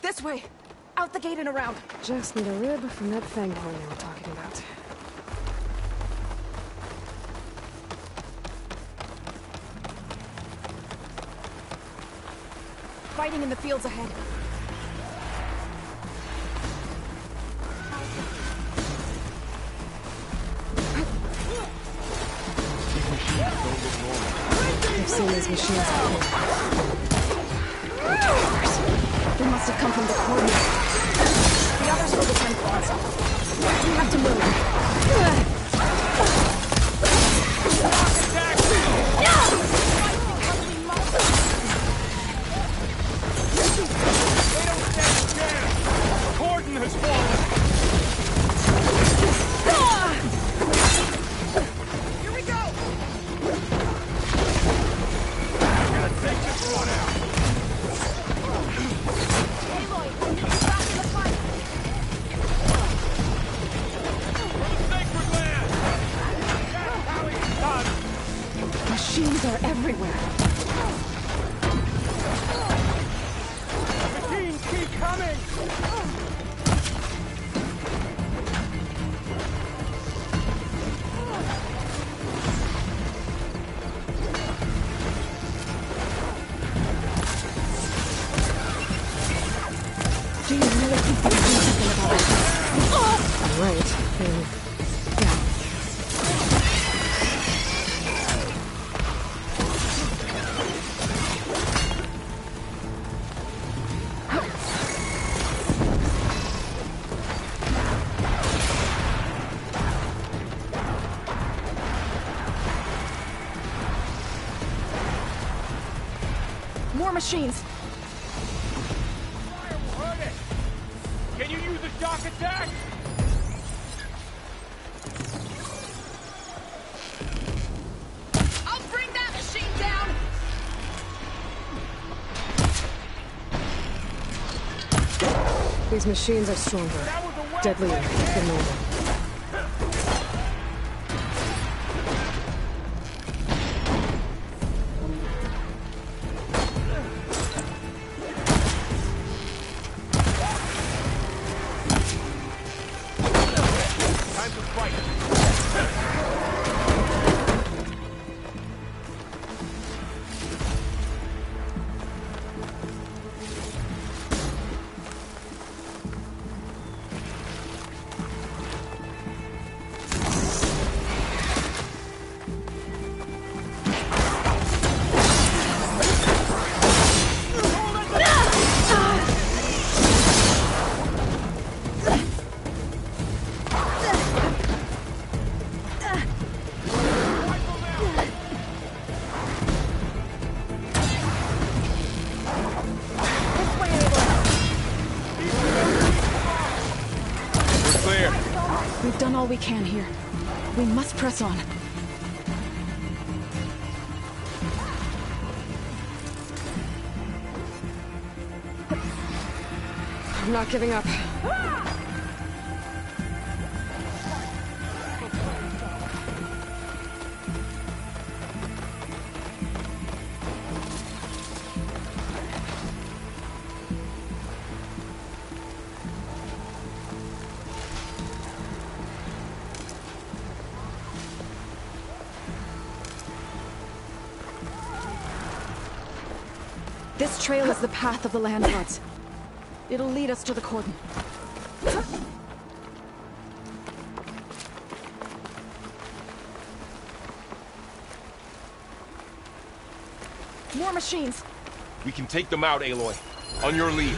This way! Out the gate and around! Just need a rib from that fanghorn they were talking about. Fighting in the fields ahead. I've seen these machines before. They must have come from the coordinates. The others will defend claws. We have to move. Gordon has fallen! Here we go! I'm gonna take this one out! Aloy, back in the fight! For the sacred land! Done! Machines are everywhere. Machines keep coming! Do you really think they're doing something about it? Right. Yeah. More machines! Fire will hurt it! Can you use a shock attack? I'll bring that machine down! These machines are stronger, That was a well deadlier than normal. Time to fight! We're clear. We've done all we can here. We must press on. I'm not giving up. This trail is the path of the land gods. It'll lead us to the cordon. More machines! We can take them out, Aloy. On your lead.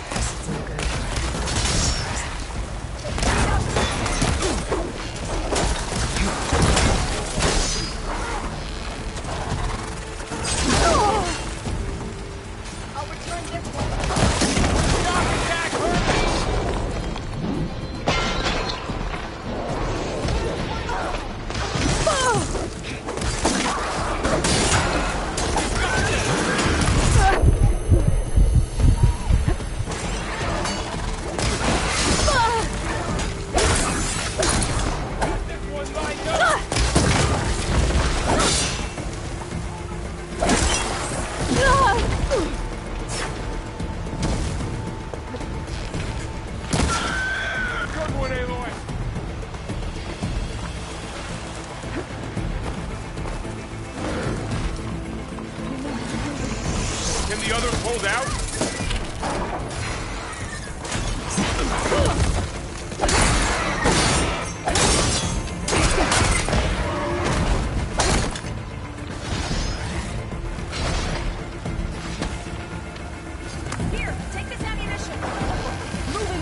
It's no good. I'll return this one. Shock attack, Herbie! Hold out. Here, take this ammunition. Moving.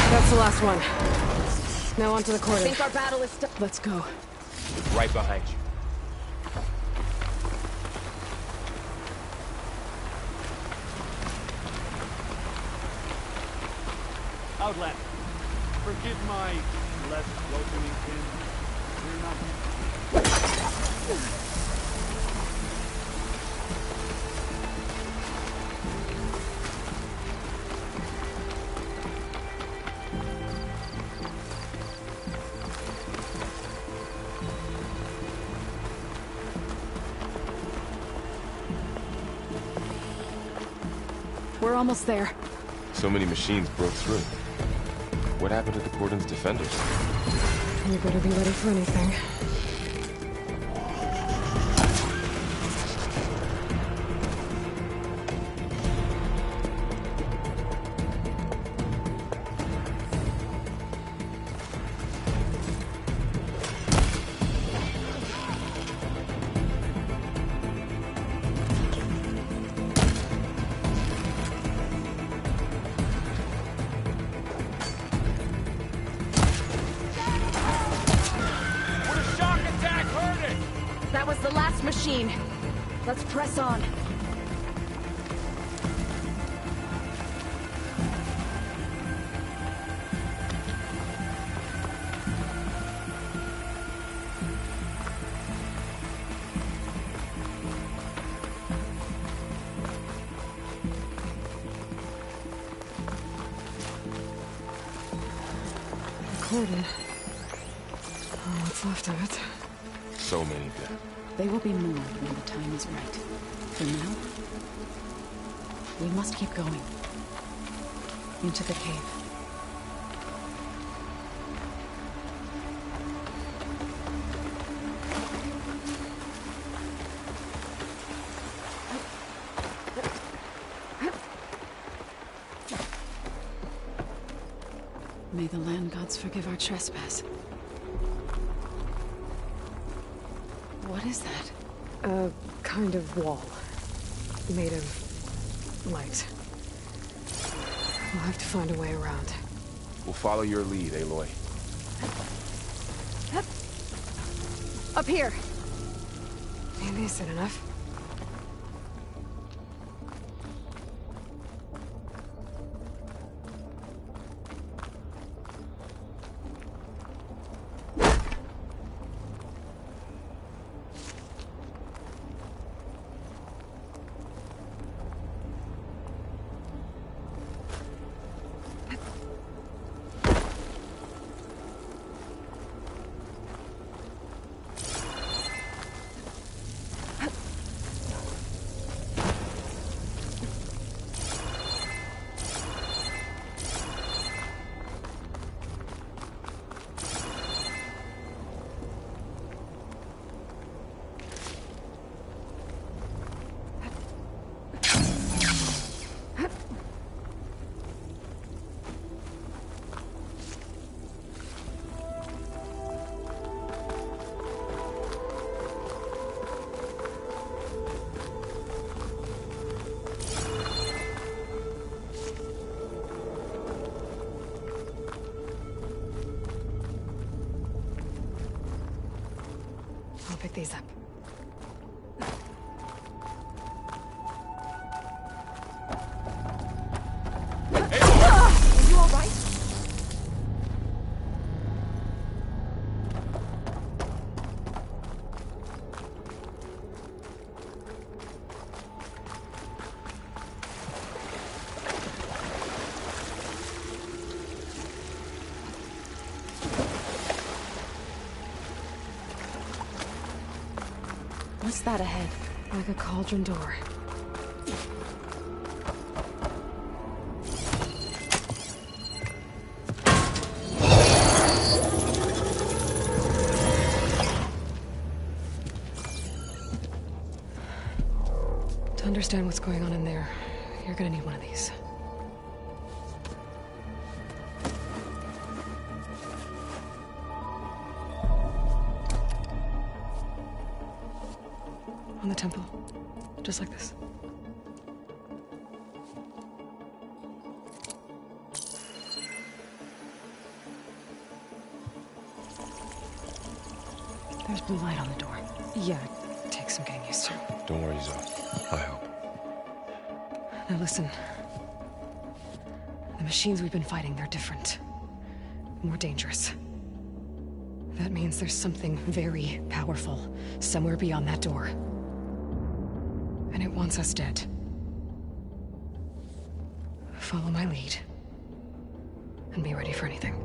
That's the last one. Now onto the I corridor. think our battle is still. Let's go. Right behind you. Outlet. Forgive my less welcoming kin. We're not... We're almost there. So many machines broke through. What happened to the Cordon's defenders? You better be ready for anything. Would a shock attack hurt it? That was the last machine. Let's press on. Cordon. Oh, what's left of it? So many dead. They will be more when the time is right. For now, we must keep going. Into the cave. May the land gods forgive our trespass. What is that? A kind of wall. Made of light. We'll have to find a way around. We'll follow your lead, Aloy. Up here. Maybe is it enough? I'll pick these up. Are you all right? What's that ahead? Like a cauldron door. To understand what's going on in there, you're gonna need one of these. On the temple. Just like this. There's blue light on the door. Yeah, it takes some getting used to. Don't worry, Zoe. I'll help. Now listen. The machines we've been fighting, they're different. More dangerous. That means there's something very powerful somewhere beyond that door. And it wants us dead. Follow my lead. And be ready for anything.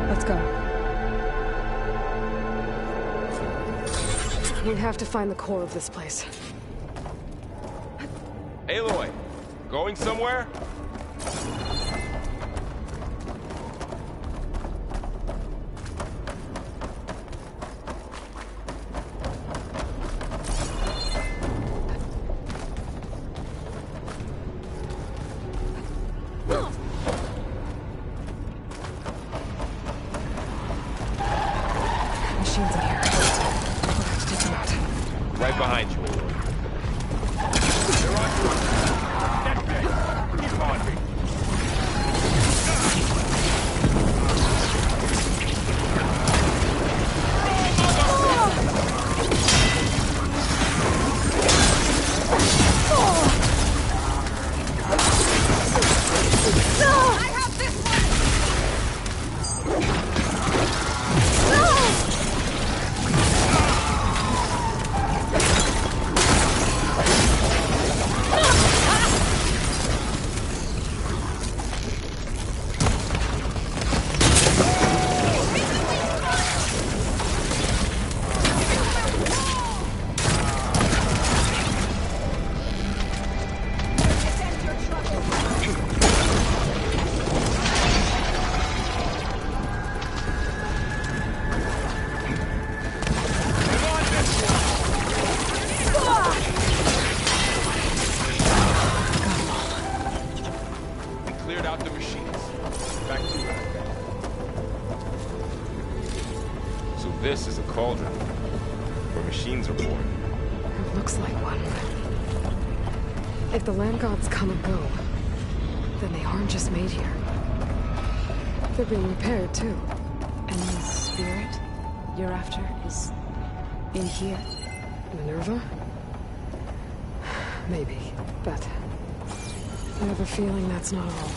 Let's go. We have to find the core of this place. Aloy, going somewhere? Machines in here. We'll have to take them out. Right behind you, Aloy. They're on you. That's it. Keep on me. Cleared out the machines. Back to you. So this is a cauldron where machines are born. It looks like one. If the land gods come and go, then they aren't just made here. They're being repaired, too. And the spirit you're after is in here. Minerva? Maybe, but I have a feeling that's not all.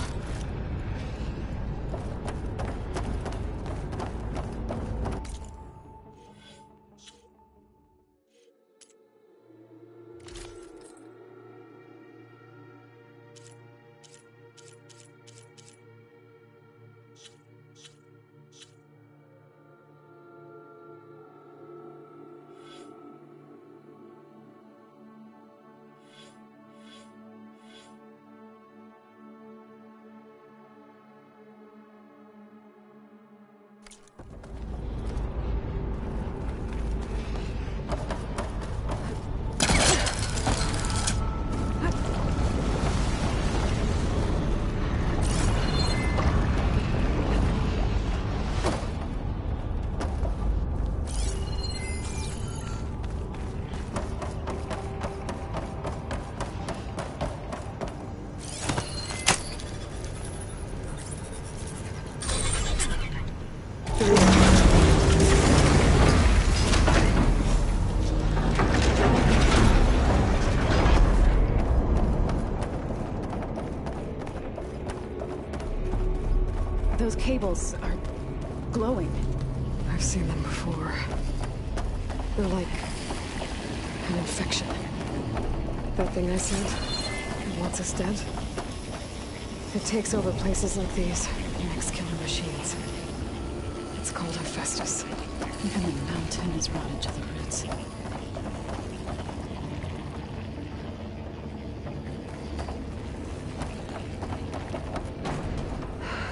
Those cables are glowing. I've seen them before. They're like an infection. That thing I said, it wants us dead. It takes over places like these, makes killer machines. It's called Hephaestus. Even the mountain is rotted to the roots.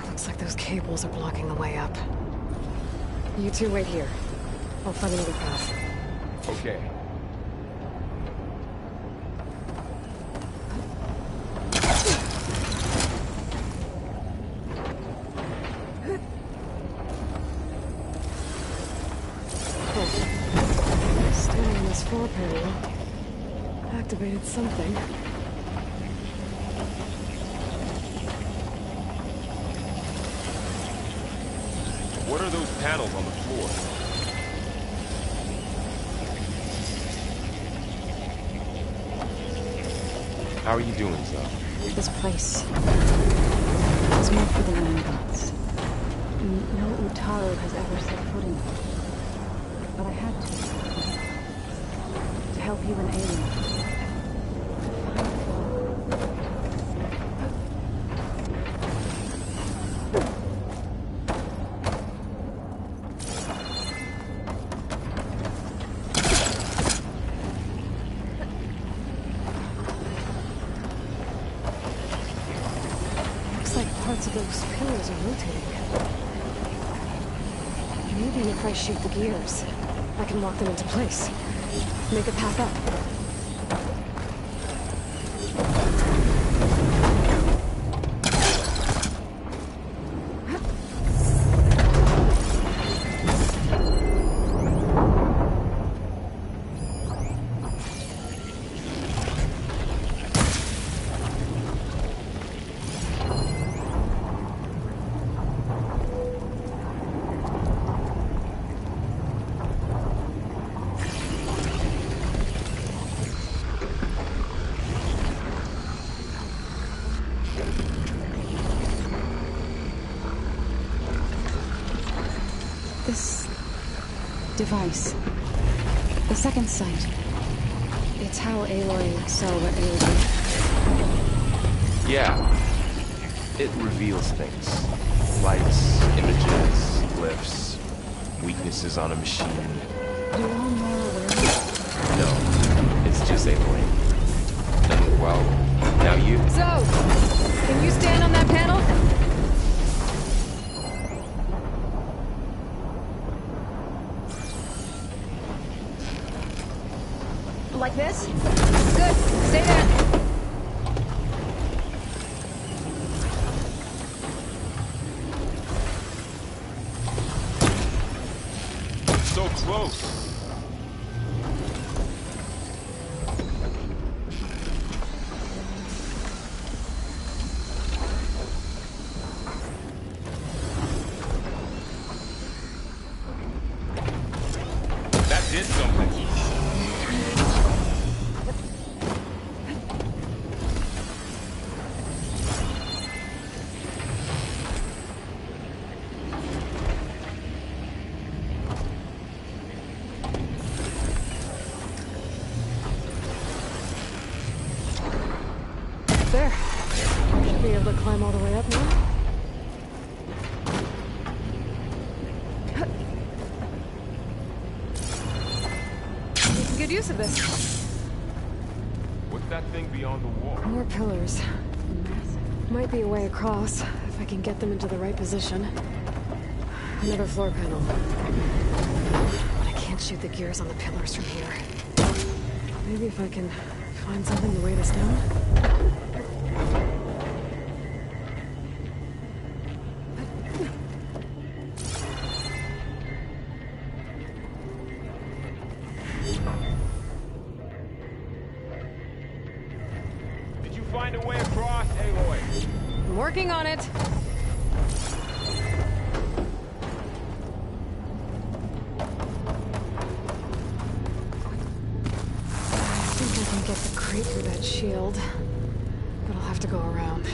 Looks like those cables are blocking the way up. You two wait here. I'll find another path. Okay. Standing on this floor panel activated something. What are those panels on the floor? How are you doing, Zoe? This place is meant for the land gods. No Utaru has ever set foot in it. But I had to help you and Alien. To find Flaw. Looks like parts of those pillars are rotating. Maybe if I shoot the gears, I can lock them into place. Make a path up. This device, the second sight, it's how Aloy saw what Aloy did. Yeah. It reveals things. Lights, images, glyphs, weaknesses on a machine. You all more aware? No, it's just Aloy. And, well, now you... So, can you stand on that panel? Like this? Good. Stay there. So close! That did something. There. Should be able to climb all the way up now. Making good use of this. What's that thing beyond the wall? More pillars. Might be a way across, if I can get them into the right position. Another floor panel. But I can't shoot the gears on the pillars from here. Maybe if I can find something to weigh this down? Did you find a way across, Aloy? I'm working on it. I think I can get the crate through that shield, but I'll have to go around.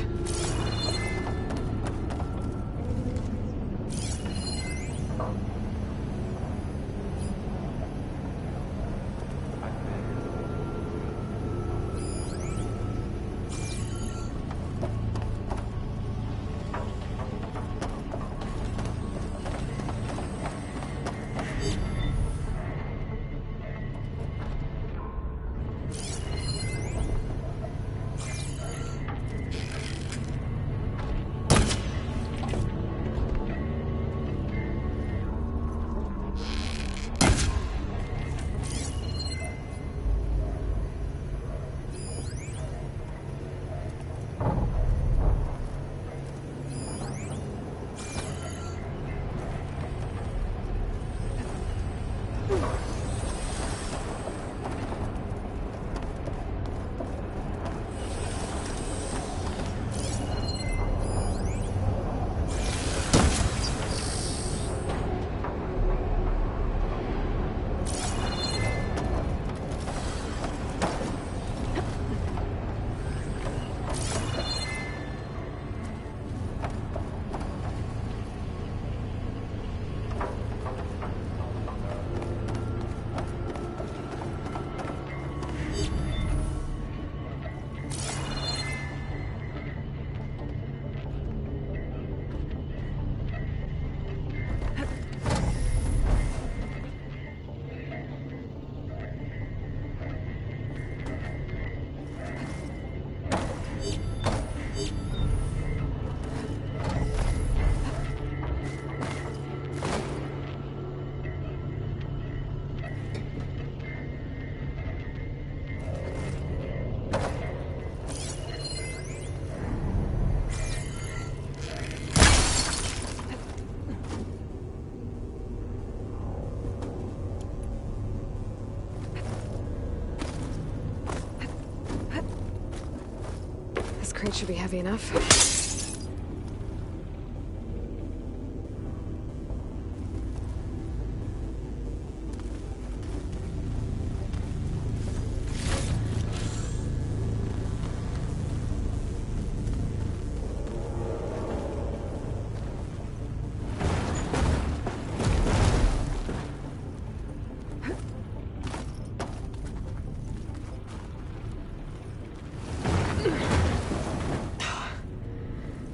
should be heavy enough.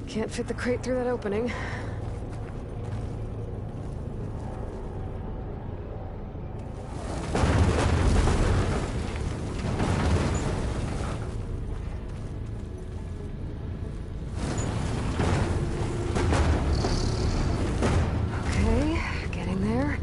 Can't fit the crate through that opening. Okay, getting there.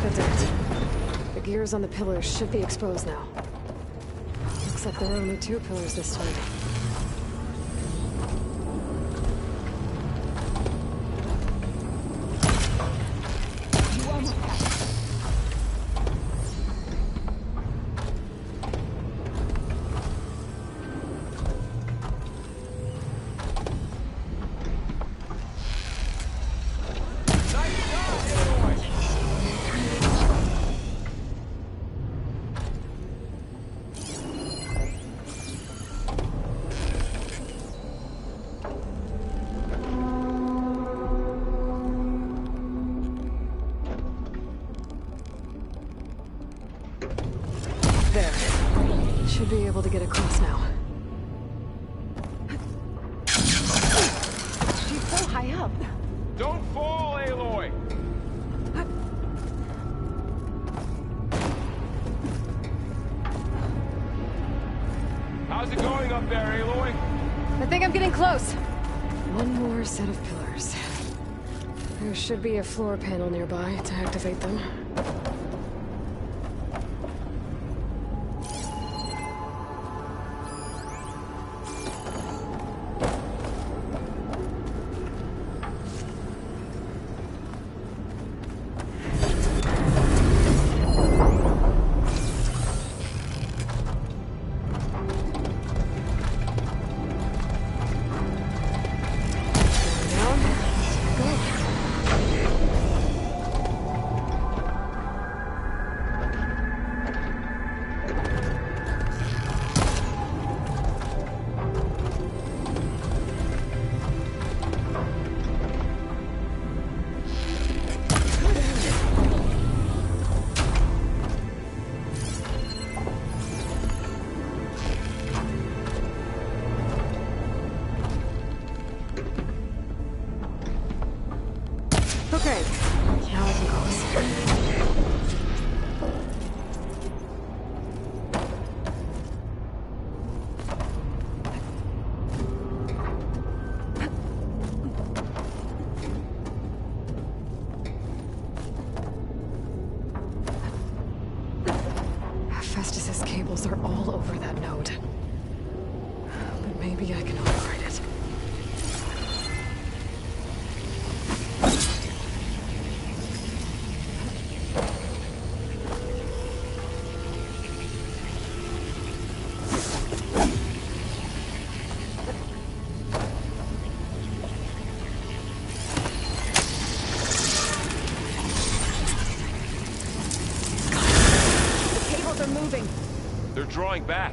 That's it. The gears on the pillars should be exposed now. Looks like there are only 2 pillars this time. There. Should be able to get across now. She's so high up. Don't fall, Aloy! How's it going up there, Aloy? I think I'm getting close. One more set of pillars. There should be a floor panel nearby to activate them. Okay, now I can cross. Festus's cables are all over that node. But maybe I can override it. They're moving. They're drawing back.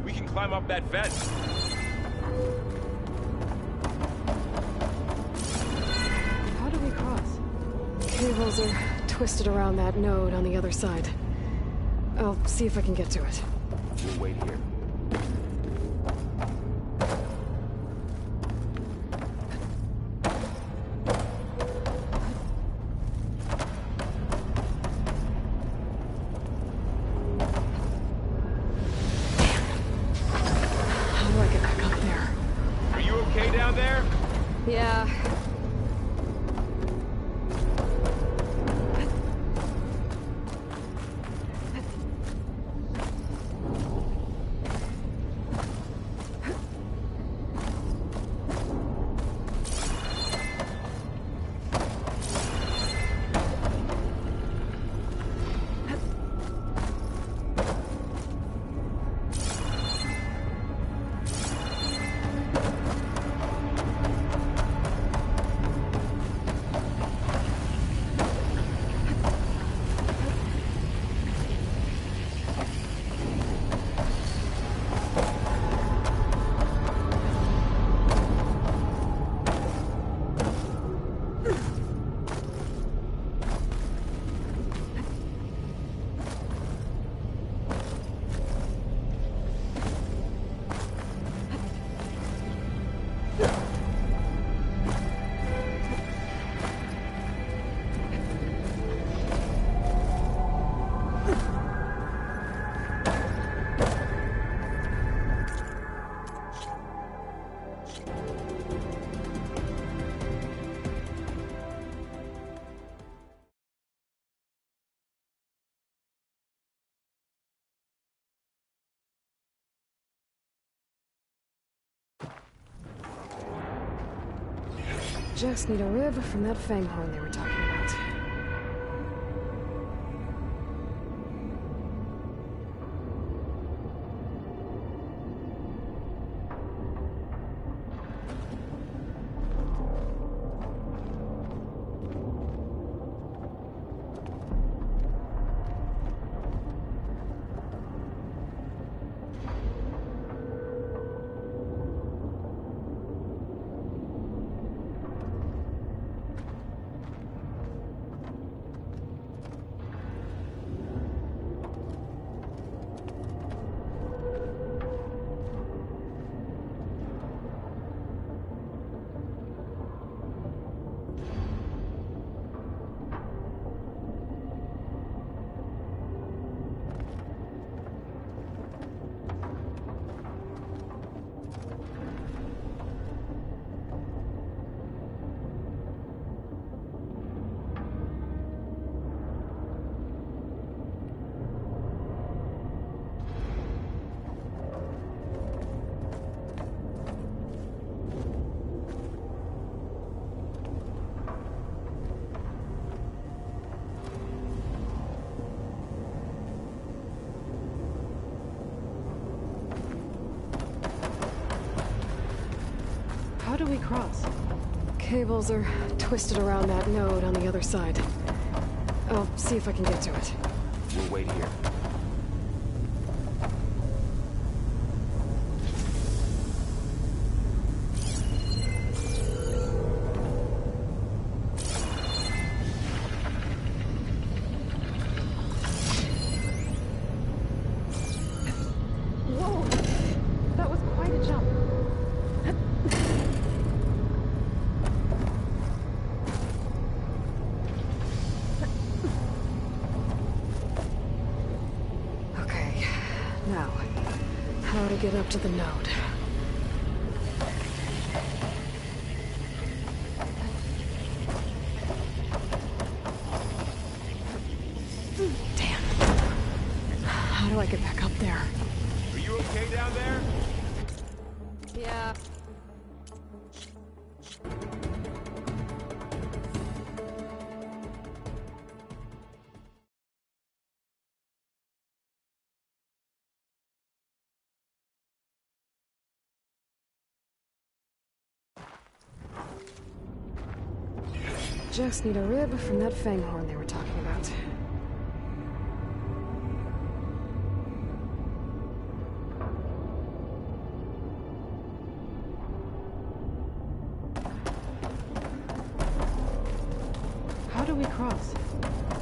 We can climb up that vent. How do we cross? Cables are twisted around that node on the other side. I'll see if I can get to it. We'll wait here. How do I get back up there? Are you okay down there? Yeah. Just need a rib from that fanghorn they were talking about. How do we cross? Cables are twisted around that node on the other side. I'll see if I can get to it. We'll wait here. Whoa! That was quite a jump. Okay, now, how to get up to the node. Damn. How do I get back up there? Are you okay down there? Yeah. Just need a rib from that fanghorn they were talking about. How do we cross?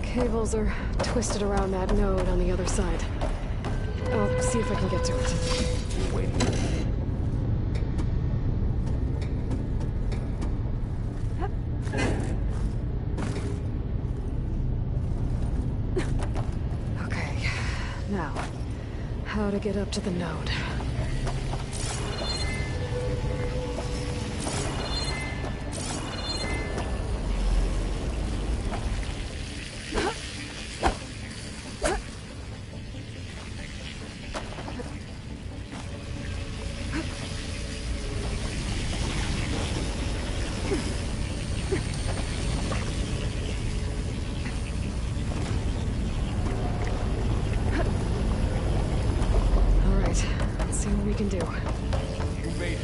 Cables are twisted around that node on the other side. I'll see if I can get to it. We'll wait here. Okay, now, how to get up to the node. All right, let's see what we can do. You made it.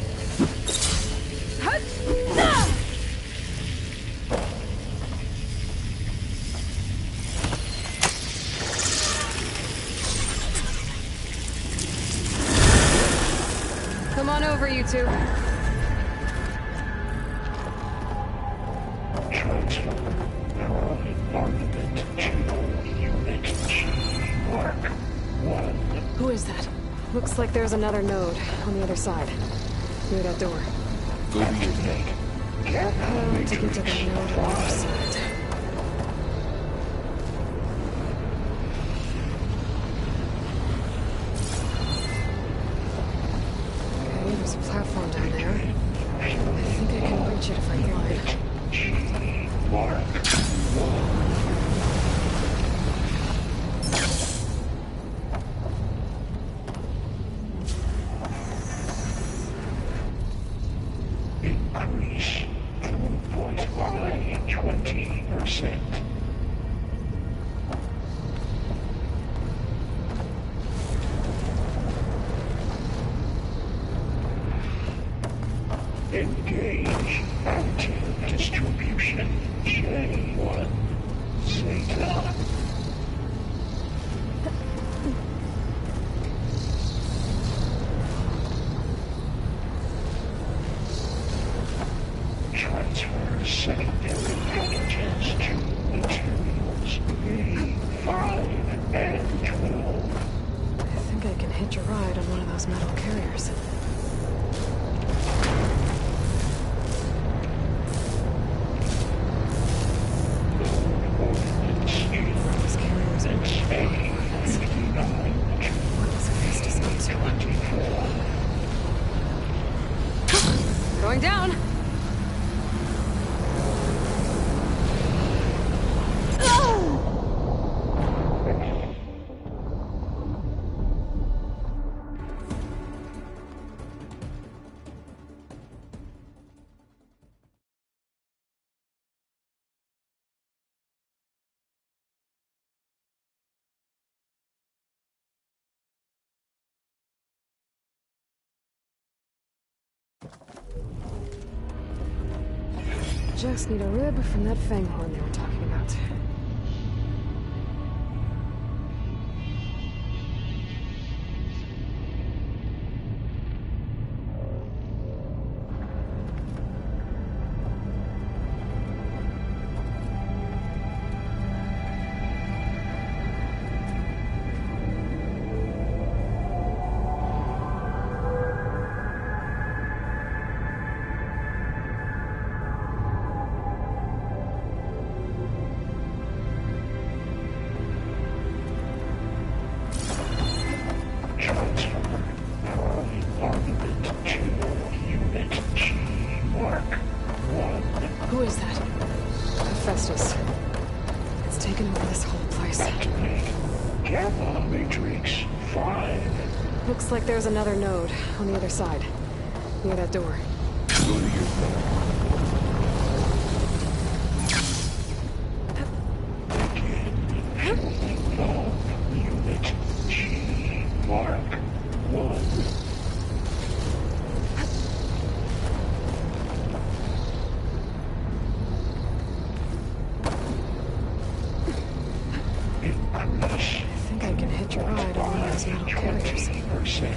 Come on over, you two. Who is that? Looks like there's another node on the other side. Near that door. Go do your thing. How to get to the node on the other side. Okay, there's a platform down there. I think I can reach it if I glide. Increase throughput. Engage active distribution. J1 Zeta. Transfer secondary packages to materials B5 and 12. I think I can hitch a ride on one of those metal carriers. Those carriers are what was Hephaestus up to? Going down! Just need a rib from that fanghorn they were talking about. Who is that? Hephaestus. It's taken over this whole place. Gamma Matrix 5. Looks like there's another node on the other side, near that door. Go to your Unit G Mark 1. Increase. I think I can hitch a ride on one of those metal carriers. 20%.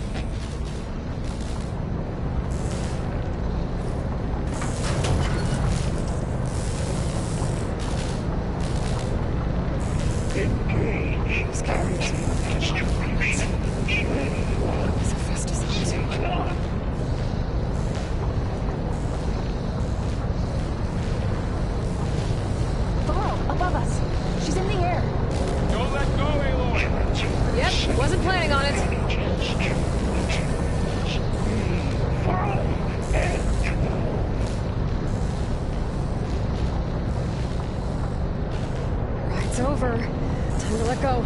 Engage Those carriers are distribution. J1 What's Hephaestus up to? Zeta. The girl, above us. She's in the air. Don't let go, Aloy! Transfer Yep, wasn't planning on it. packages to materials B5 and 12. Ride's over. Time to let go.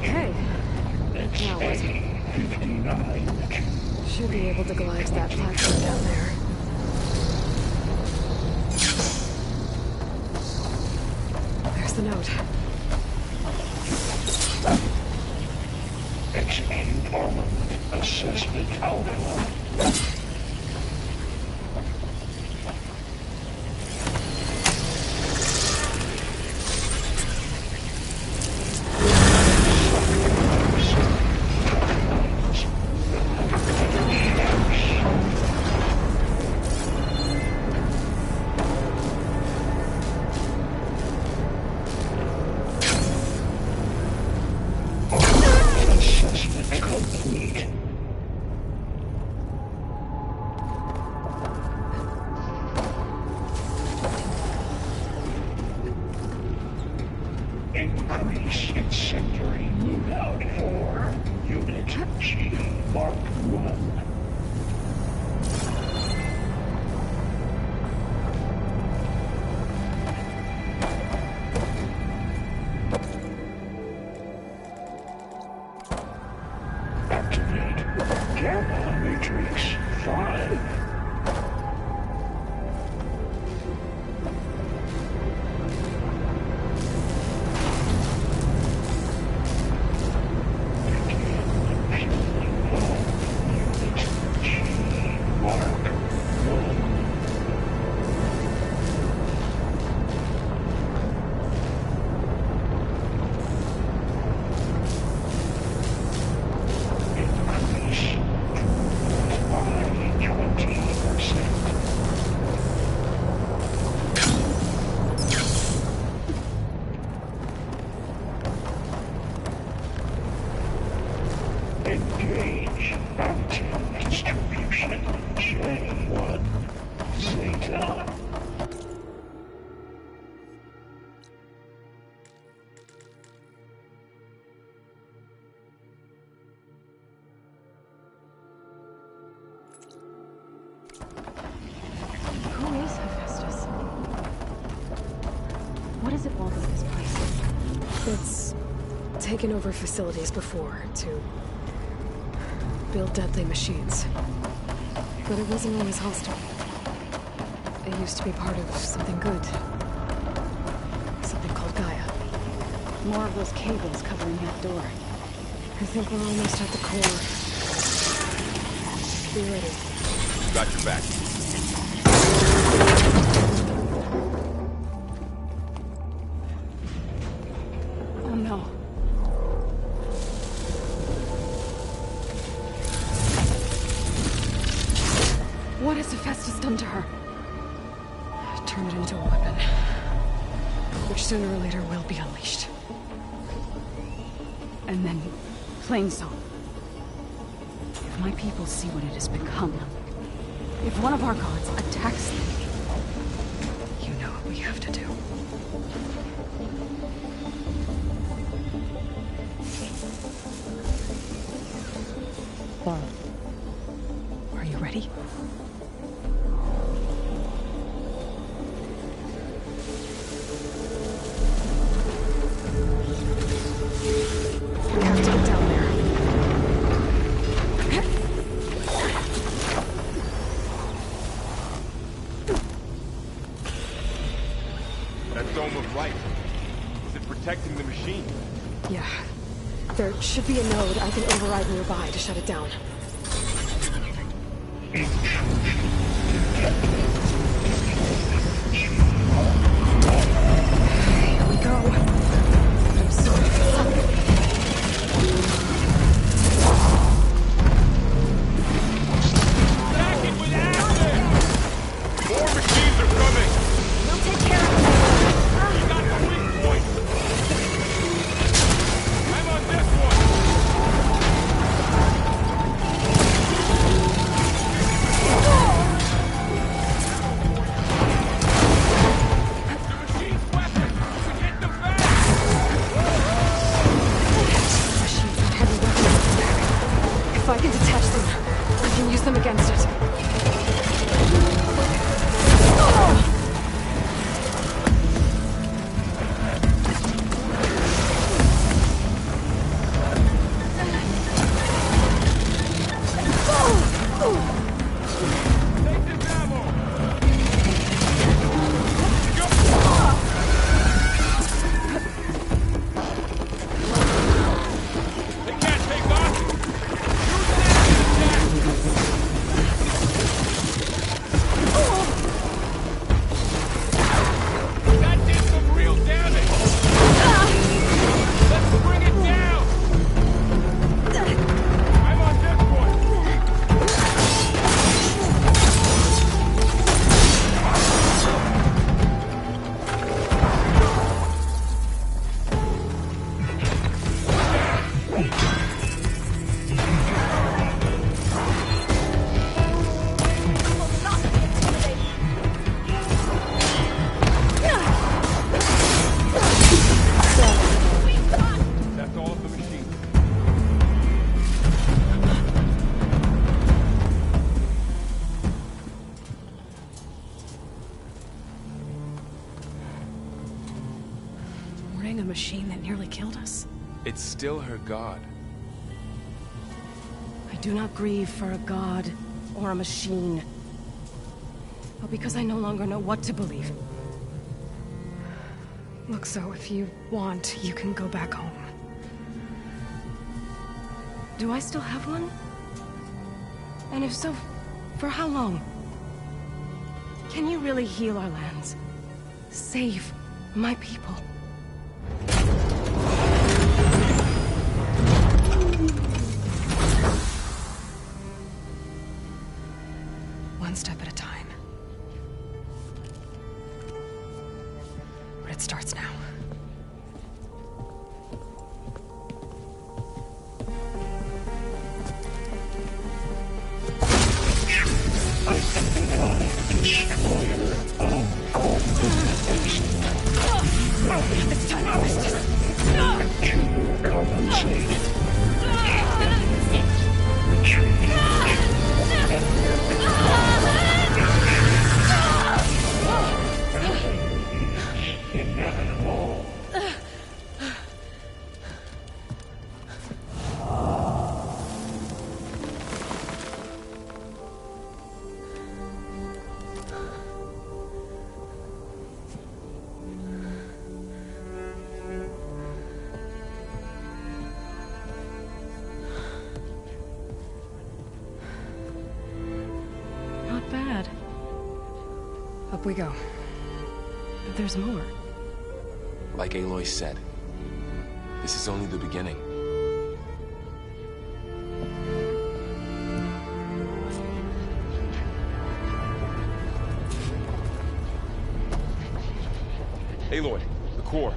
Hey, It's Now what? A59. should be able to glide to that platform down there. There's the note. Execute armament assessment outcome. Assessment complete. Increase incendiary loadout for Unit G Mark 1. Activate Gamma Matrix 5. Begin fueling Engage. Active distribution. J1. Zeta. Who is Hephaestus? What does it want with this place? It's taken over facilities before to build deadly machines. But it wasn't always hostile. It used to be part of something good. Something called Gaia. More of those cables covering that door. I think we're almost at the core. Be ready. Got your back. Oh no. What has Hephaestus done to her? Turn it into a weapon. Which sooner or later will be unleashed. And then, Plainsong. If my people see what it has become, if one of our gods attacks them, You know what we have to do. Are you ready? We have to get down there. That dome of light. Is it protecting the machine? Yeah. There should be a node I can override nearby to shut it down. Here we go. I'm sorry. Back it with acid! More machines are coming! We'll take care of it. You got the weak point! I'm on this one! The machine's weapons! We hit them back! Machines have heavy weapons at the back. If I can detach them, I can use them against it. Take this ammo! They can't take us! Use that to attack! That did some real damage! Let's bring it down! I'm on this one! That's all of the machine. Warning a machine that nearly killed us. It's still her god. I do not grieve for a god or a machine, but because I no longer know what to believe. Look, so if you want, you can go back home. Do I still have one? And if so, for how long? Can you really heal our lands? Save my people? One step at a time. But it starts now. Up we go. There's more. Like Aloy said, this is only the beginning. Aloy, the core.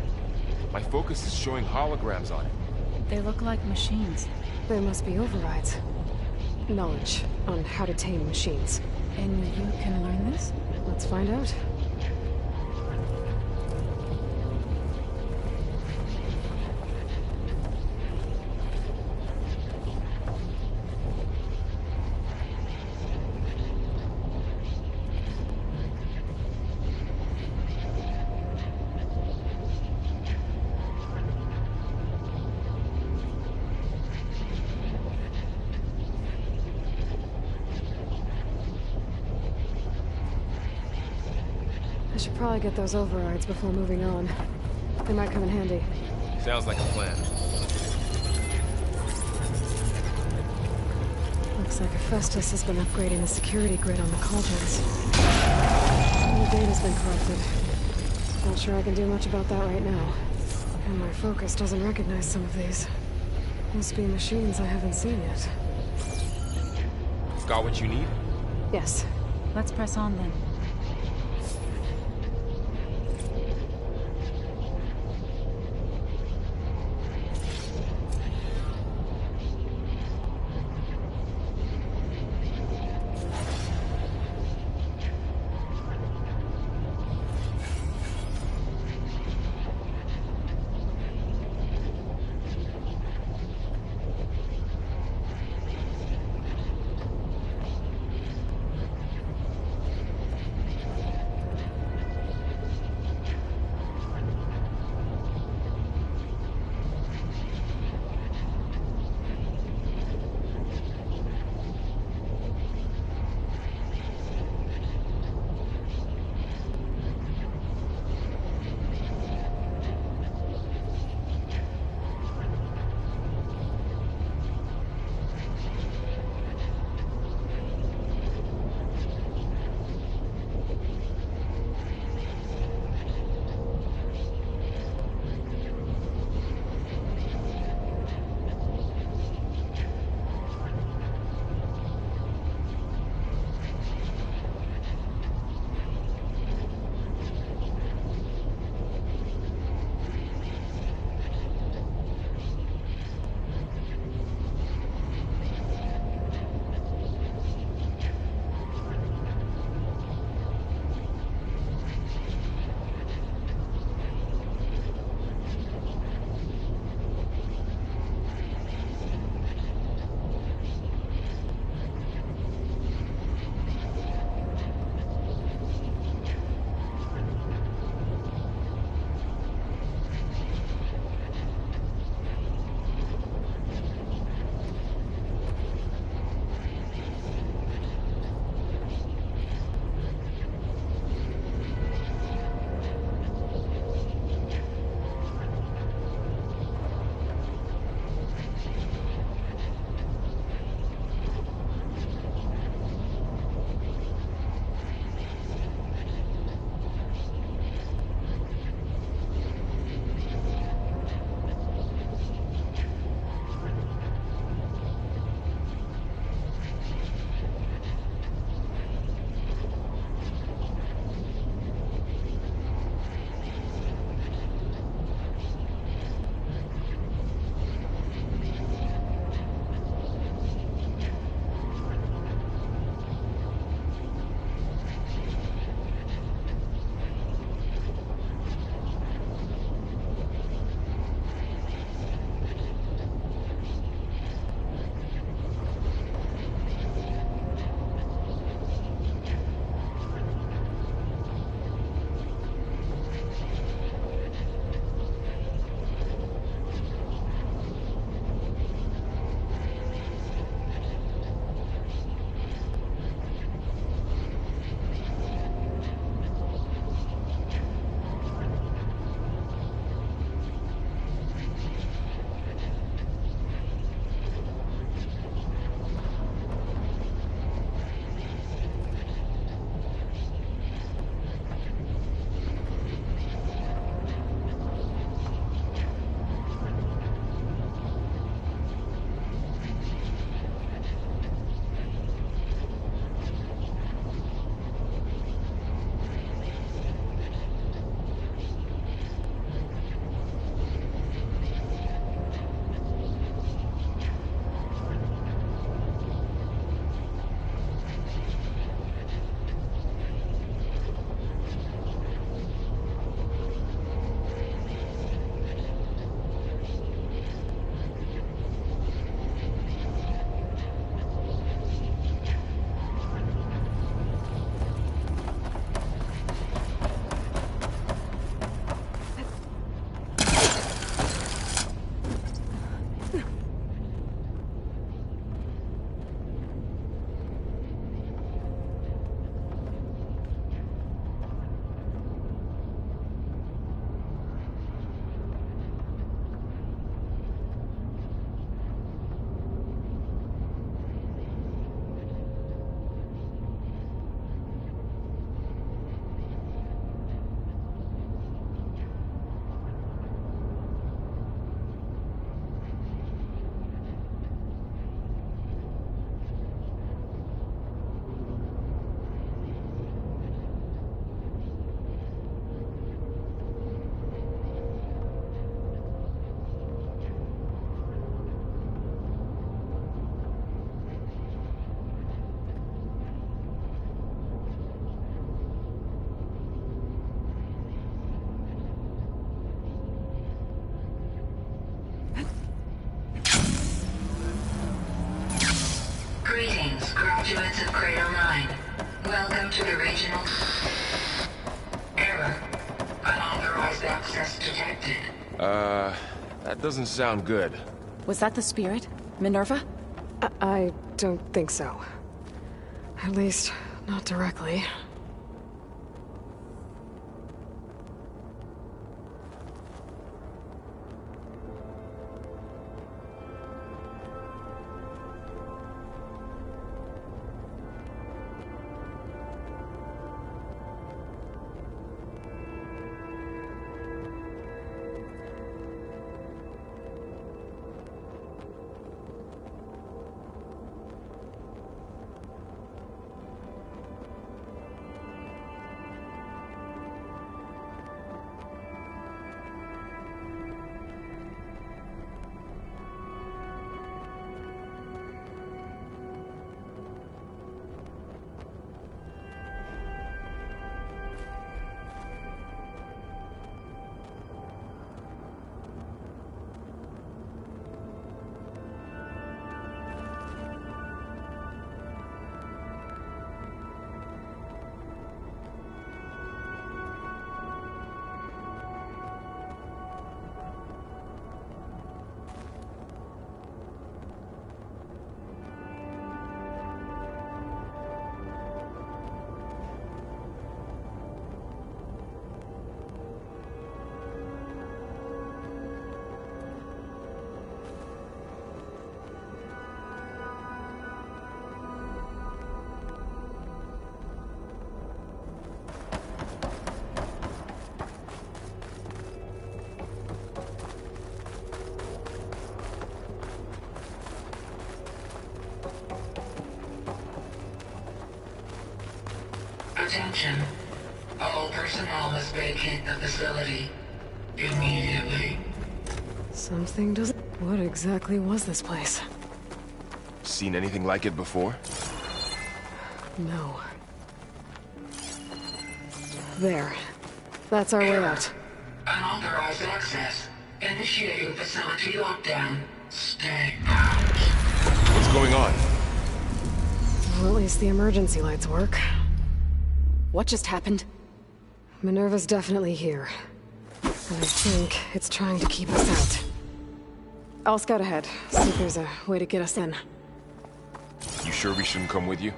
My focus is showing holograms on it. They look like machines. There must be overrides. Knowledge on how to tame machines. And you can learn this? Let's find out. I should probably get those overrides before moving on. They might come in handy. Sounds like a plan. Looks like Hephaestus has been upgrading the security grid on the cauldrons. Some of the data's been corrupted. Not sure I can do much about that right now. And my focus doesn't recognize some of these. Must be machines I haven't seen yet. Got what you need? Yes. Let's press on then. Conduits of Cradle 9. Welcome to the regional... Error. Unauthorized access detected. That doesn't sound good. Was that the spirit? Minerva? I don't think so. At least, not directly. Attention. All personnel must vacate the facility immediately. Something doesn't... What exactly was this place? Seen anything like it before? No. There. That's our way out. Unauthorized access. Initiating facility lockdown. Stay out. What's going on? Well, at least the emergency lights work. What just happened? Minerva's definitely here. And I think it's trying to keep us out. I'll scout ahead, see if there's a way to get us in. You sure we shouldn't come with you?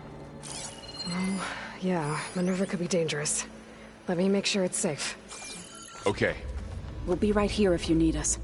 Yeah, Minerva could be dangerous. Let me make sure it's safe. Okay. We'll be right here if you need us.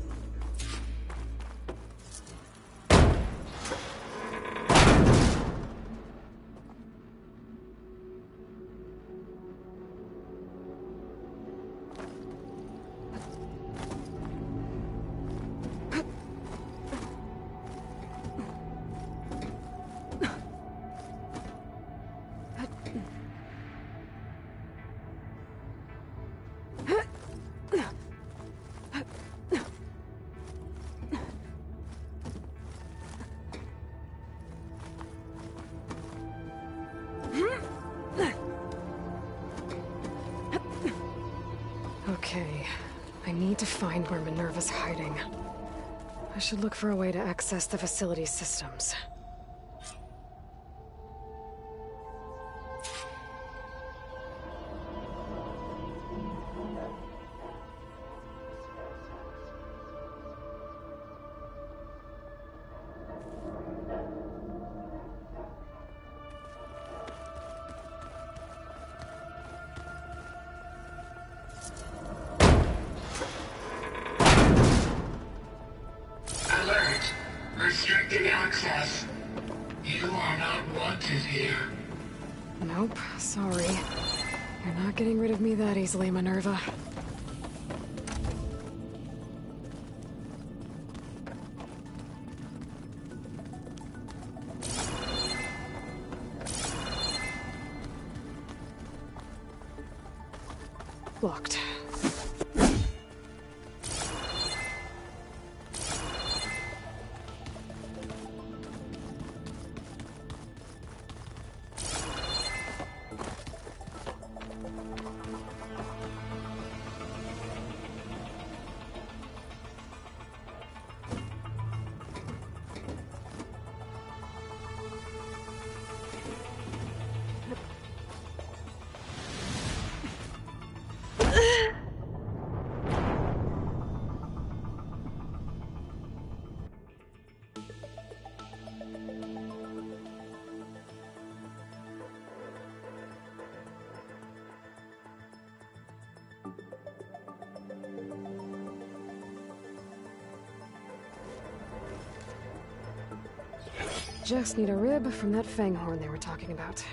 Okay, I need to find where Minerva's hiding. I should look for a way to access the facility's systems. Alert. Restricted access. You are not wanted here. Nope, sorry. You're not getting rid of me that easily, Minerva. Locked. just need a rib from that fang horn they were talking about.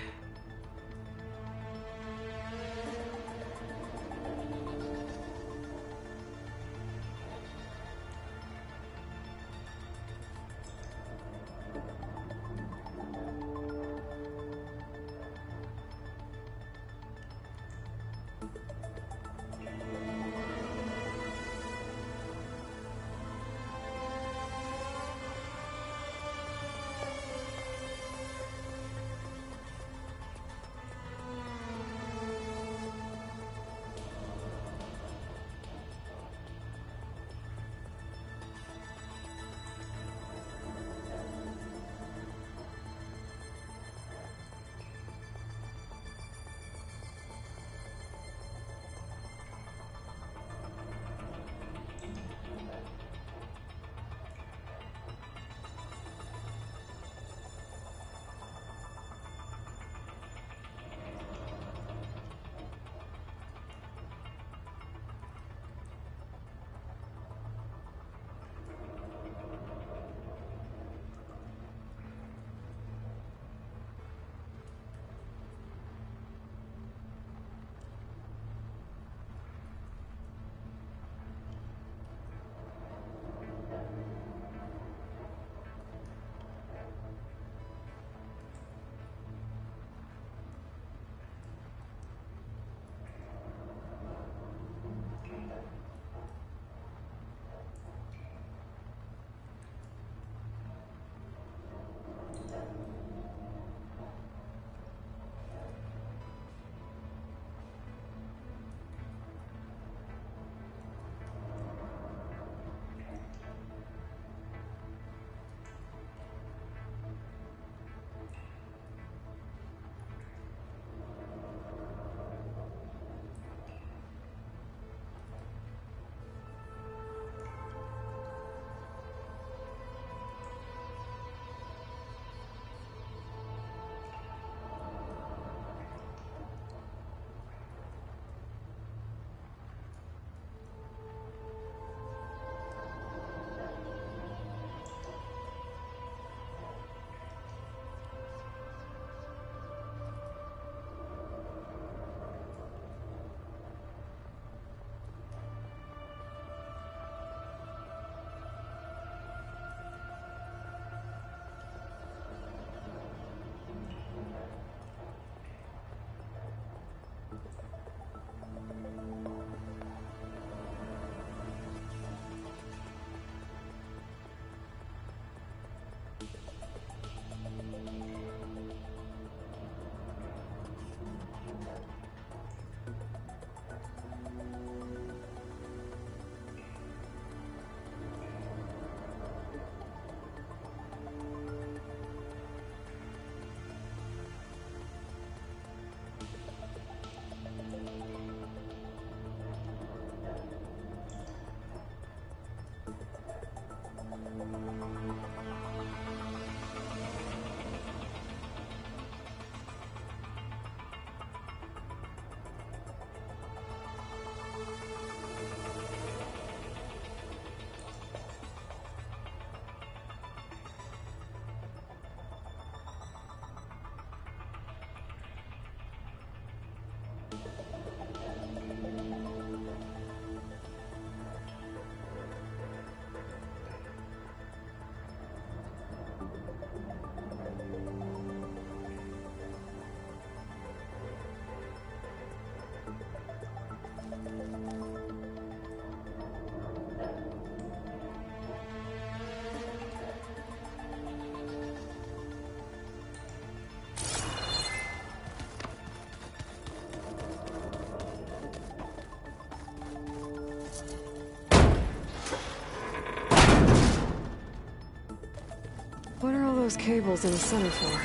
What are all those cables in the center for?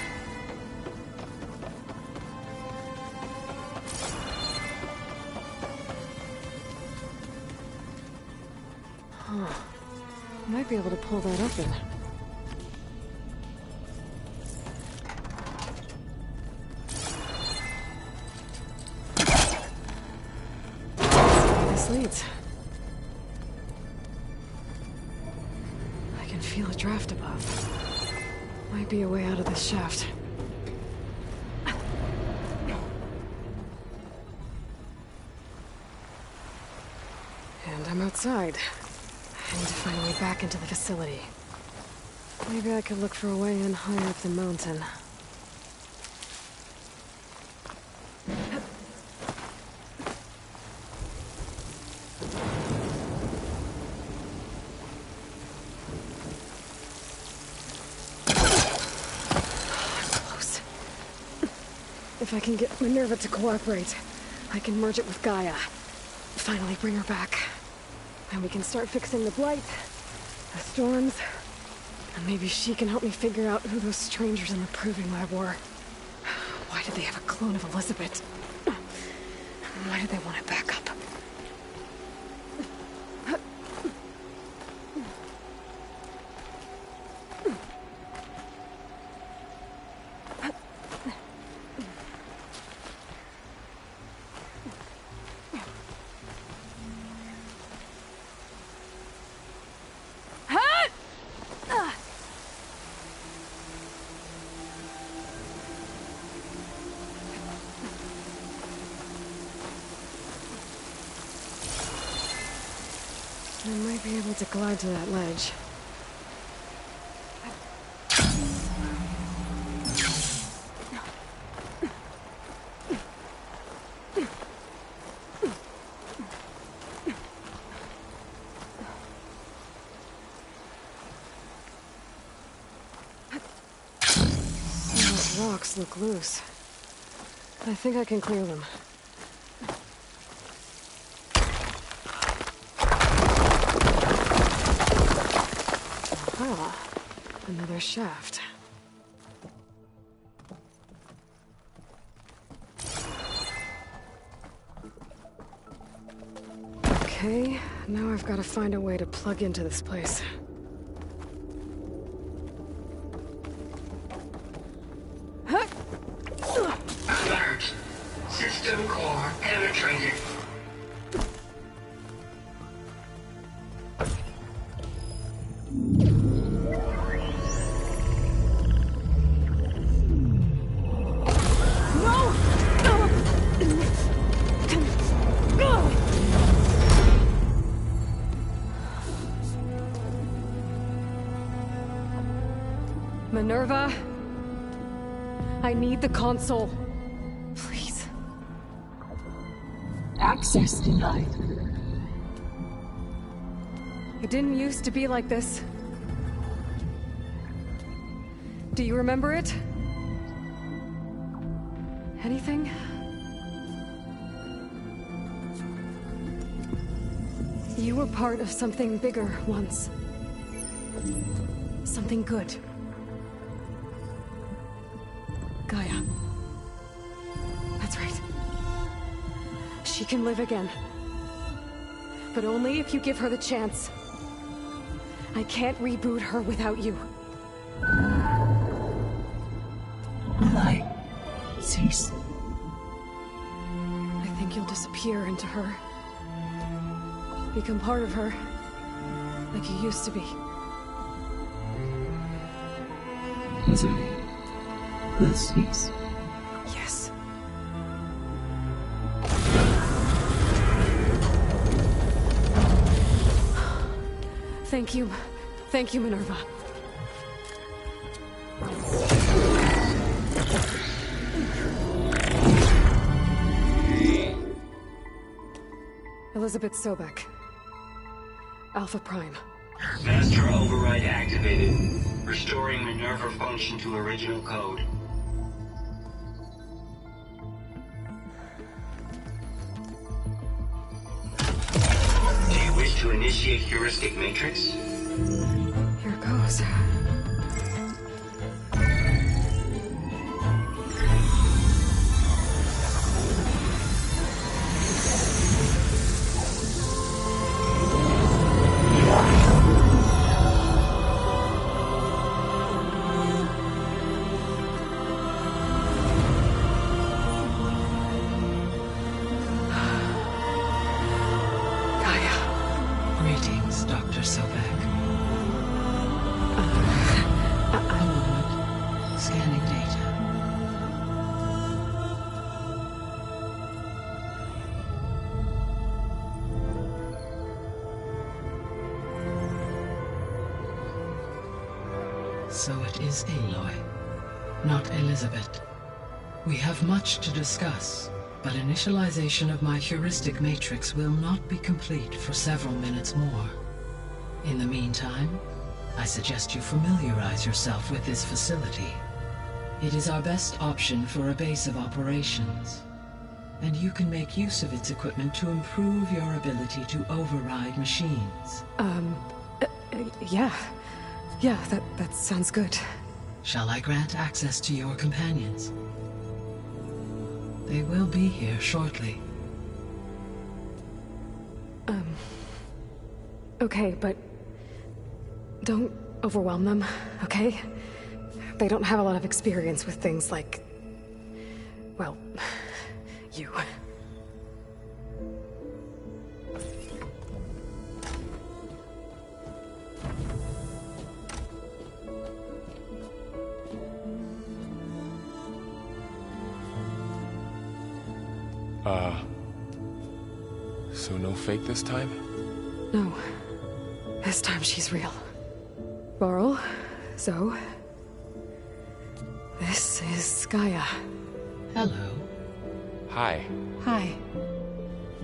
Huh. Might be able to pull that open. This leads. I can feel a draft above. Might be a way out of this shaft. And I'm outside. I need to find a way back into the facility. Maybe I could look for a way in higher up the mountain. Close. If I can get Minerva to cooperate, I can merge it with Gaia. Finally bring her back. And we can start fixing the Blight, the storms, and maybe she can help me figure out who those strangers in the Proving Lab were. Why did they have a clone of Elizabeth? Why did they want it back up? I might be able to glide to that ledge. Those rocks look loose. I think I can clear them. Ah, another shaft. Okay, now I've got to find a way to plug into this place. Alert. System core penetrated. Minerva, I need the console. Please. Access denied. It didn't used to be like this. Do you remember it? Anything? You were part of something bigger once. Something good. Gaia. That's right. She can live again. But only if you give her the chance. I can't reboot her without you. Light. Cease. I think you'll disappear into her. Become part of her. Like you used to be. Misery. The cease. Yes. Thank you. Thank you, Minerva. Elizabeth Sobek. Alpha Prime. Master override activated. Restoring Minerva function to original code. Do you wish to initiate heuristic matrix? Here goes. Greetings, Dr. Sobek. So it is Aloy, not Elizabeth. We have much to discuss, but initialization of my heuristic matrix will not be complete for several minutes more. In the meantime, I suggest you familiarize yourself with this facility. It is our best option for a base of operations, and you can make use of its equipment to improve your ability to override machines. Yeah. Yeah, that sounds good. Shall I grant access to your companions? They will be here shortly. Okay, but don't overwhelm them, okay? They don't have a lot of experience with things like, well, you. So no fake this time? No. This time she's real. Varl, Zoe. This is Gaia. Hello. Hi. Hi.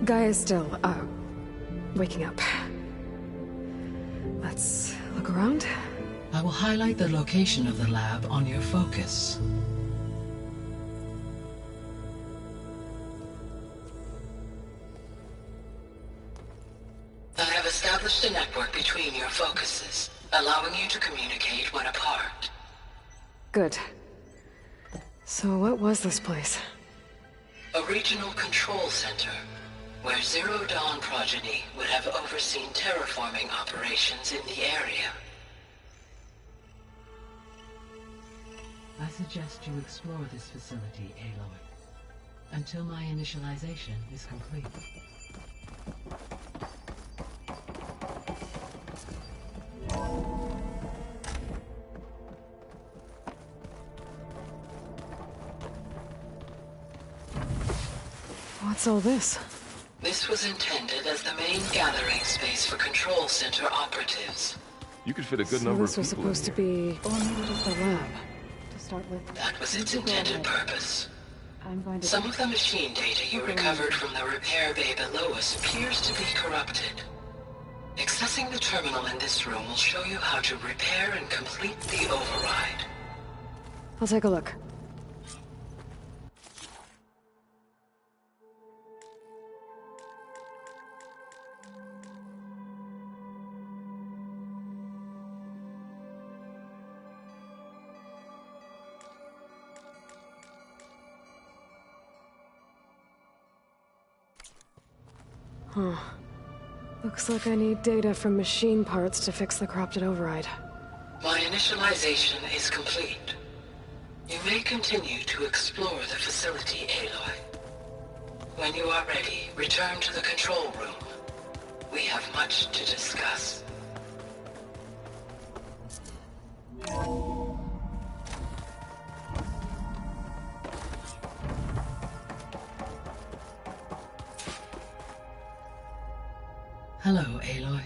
Gaia's still, waking up. Let's look around. I will highlight the location of the lab on your focus. I have established a network between your focuses, allowing you to communicate when apart. Good. So what was this place? A regional control center, where Zero Dawn progeny would have overseen terraforming operations in the area. I suggest you explore this facility, Aloy, until my initialization is complete. What's all this? This was intended as the main gathering space for control center operatives. You could fit a good So number of this was people in supposed to here. be the lab, to start with. That was its intended purpose. I'm going to... Some of the machine data you recovered from the repair bay below us appears to be corrupted. Accessing the terminal in this room will show you how to repair and complete the override. I'll take a look. Huh. Looks like I need data from machine parts to fix the corrupted override. My initialization is complete. You may continue to explore the facility, Aloy. When you are ready, return to the control room. We have much to discuss. Hello, Aloy.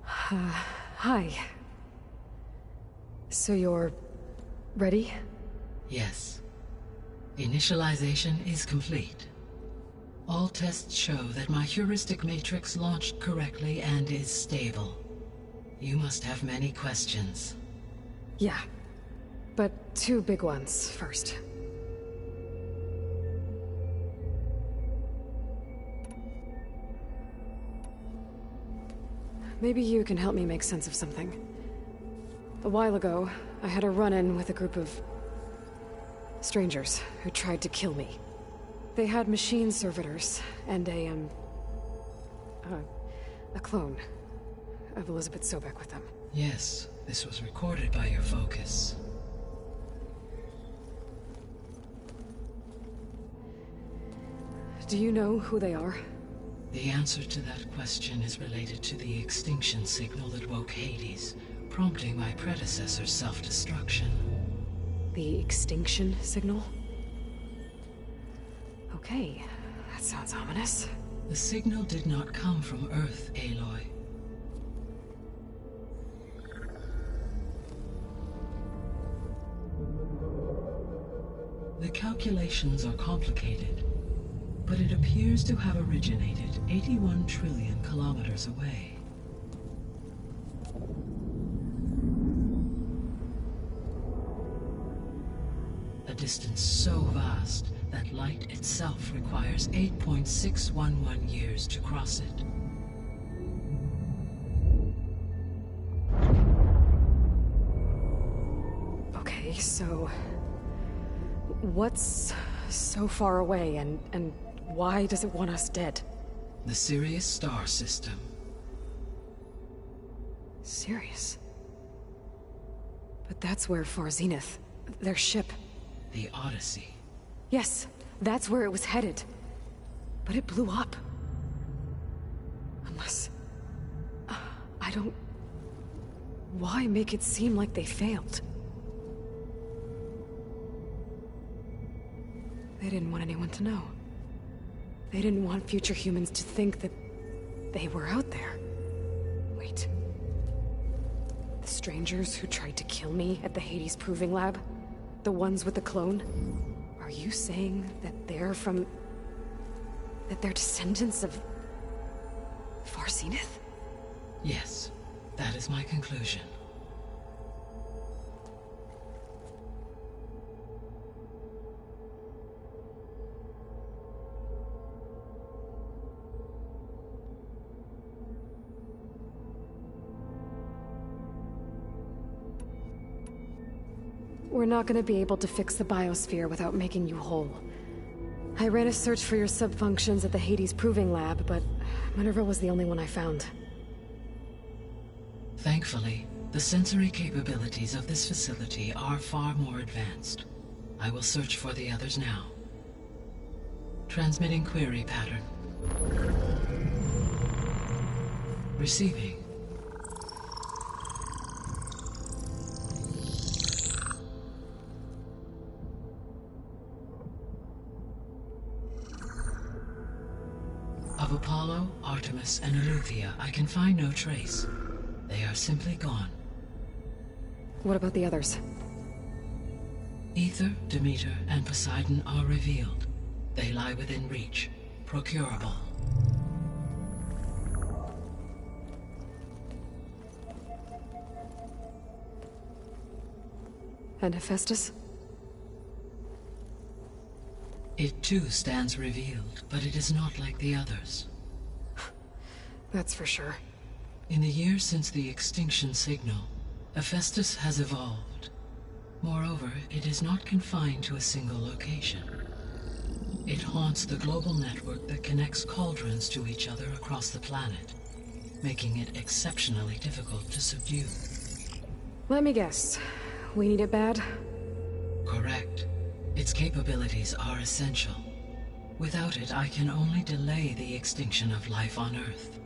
Hi. So you're... ready? Yes. Initialization is complete. All tests show that my heuristic matrix launched correctly and is stable. You must have many questions. Yeah. But two big ones first. Maybe you can help me make sense of something. A while ago, I had a run-in with a group of... strangers who tried to kill me. They had machine servitors and a clone of Elizabeth Sobek with them. Yes, this was recorded by your focus. Do you know who they are? The answer to that question is related to the extinction signal that woke Hades, prompting my predecessor's self-destruction. The extinction signal? Okay, that sounds ominous. The signal did not come from Earth, Aloy. The calculations are complicated, but it appears to have originated 81 trillion kilometers away. A distance so vast that light itself requires 8.611 years to cross it. Okay, so... what's so far away, and why does it want us dead? The Sirius star system. Sirius? But that's where Far Zenith, their ship... The Odyssey. Yes, that's where it was headed. But it blew up. Unless... I don't... Why make it seem like they failed? They didn't want anyone to know. They didn't want future humans to think that they were out there. Wait. The strangers who tried to kill me at the Hades Proving Lab? The ones with the clone? Are you saying that they're from... that they're descendants of... Far Zenith? Yes, that is my conclusion. We're not gonna be able to fix the biosphere without making you whole. I ran a search for your subfunctions at the Hades Proving Lab, but Minerva was the only one I found. Thankfully, the sensory capabilities of this facility are far more advanced. I will search for the others now. Transmitting query pattern. Receiving. Of Apollo, Artemis, and Eleuthia, I can find no trace. They are simply gone. What about the others? Aether, Demeter, and Poseidon are revealed. They lie within reach, procurable. And Hephaestus? It too stands revealed, but it is not like the others. That's for sure. In the years since the extinction signal, Hephaestus has evolved. Moreover, it is not confined to a single location. It haunts the global network that connects cauldrons to each other across the planet, making it exceptionally difficult to subdue. Let me guess. We need it bad? Correct. Its capabilities are essential. Without it, I can only delay the extinction of life on Earth.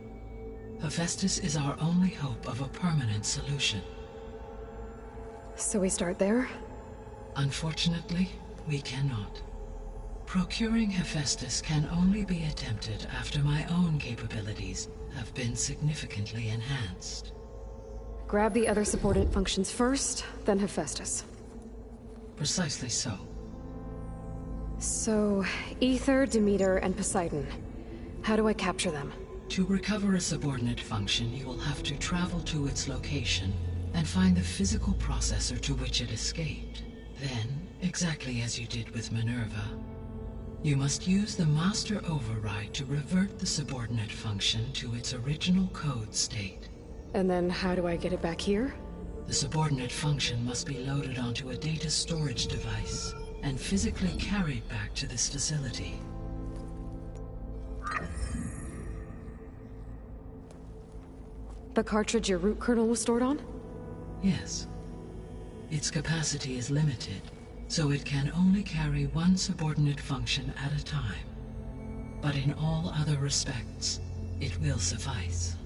Hephaestus is our only hope of a permanent solution. So we start there? Unfortunately, we cannot. Procuring Hephaestus can only be attempted after my own capabilities have been significantly enhanced. Grab the other subordinate functions first, then Hephaestus. Precisely so. So, Aether, Demeter, and Poseidon. How do I capture them? To recover a subordinate function, you will have to travel to its location and find the physical processor to which it escaped. Then, exactly as you did with Minerva, you must use the master override to revert the subordinate function to its original code state. And then how do I get it back here? The subordinate function must be loaded onto a data storage device and physically carried back to this facility. The cartridge your root kernel was stored on? Yes. Its capacity is limited, so it can only carry one subordinate function at a time. But in all other respects, it will suffice.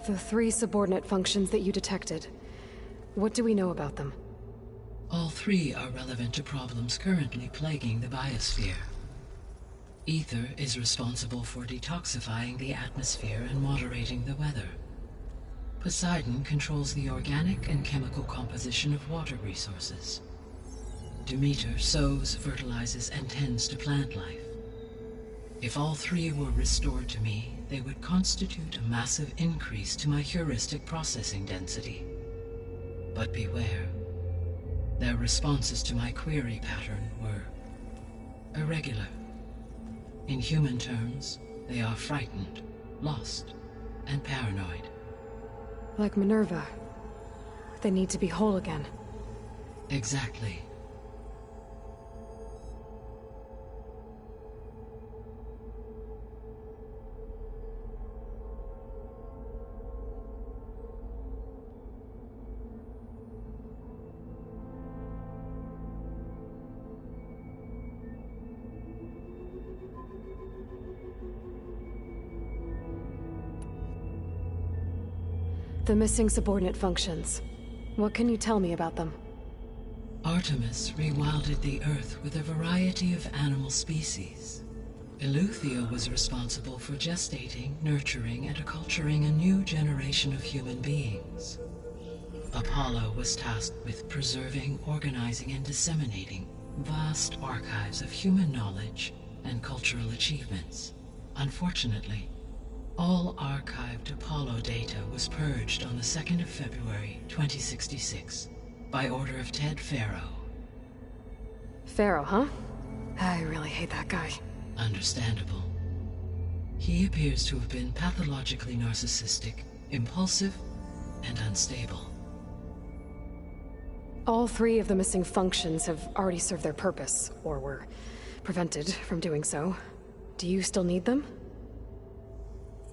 The 3 subordinate functions that you detected. What do we know about them? All 3 are relevant to problems currently plaguing the biosphere. Ether is responsible for detoxifying the atmosphere and moderating the weather. Poseidon controls the organic and chemical composition of water resources. Demeter sows, fertilizes, and tends to plant life. If all three were restored to me, they would constitute a massive increase to my heuristic processing density. But beware. Their responses to my query pattern were irregular. In human terms, they are frightened, lost, and paranoid. Like Minerva. They need to be whole again. Exactly. The missing subordinate functions. What can you tell me about them? Artemis rewilded the Earth with a variety of animal species. Eleuthia was responsible for gestating, nurturing, and acculturating a new generation of human beings. Apollo was tasked with preserving, organizing, and disseminating vast archives of human knowledge and cultural achievements. Unfortunately, all archived Apollo data was purged on the 2nd of February, 2066, by order of Ted Faro. Faro, huh? I really hate that guy. Understandable. He appears to have been pathologically narcissistic, impulsive, and unstable. All three of the missing functions have already served their purpose, or were prevented from doing so. Do you still need them?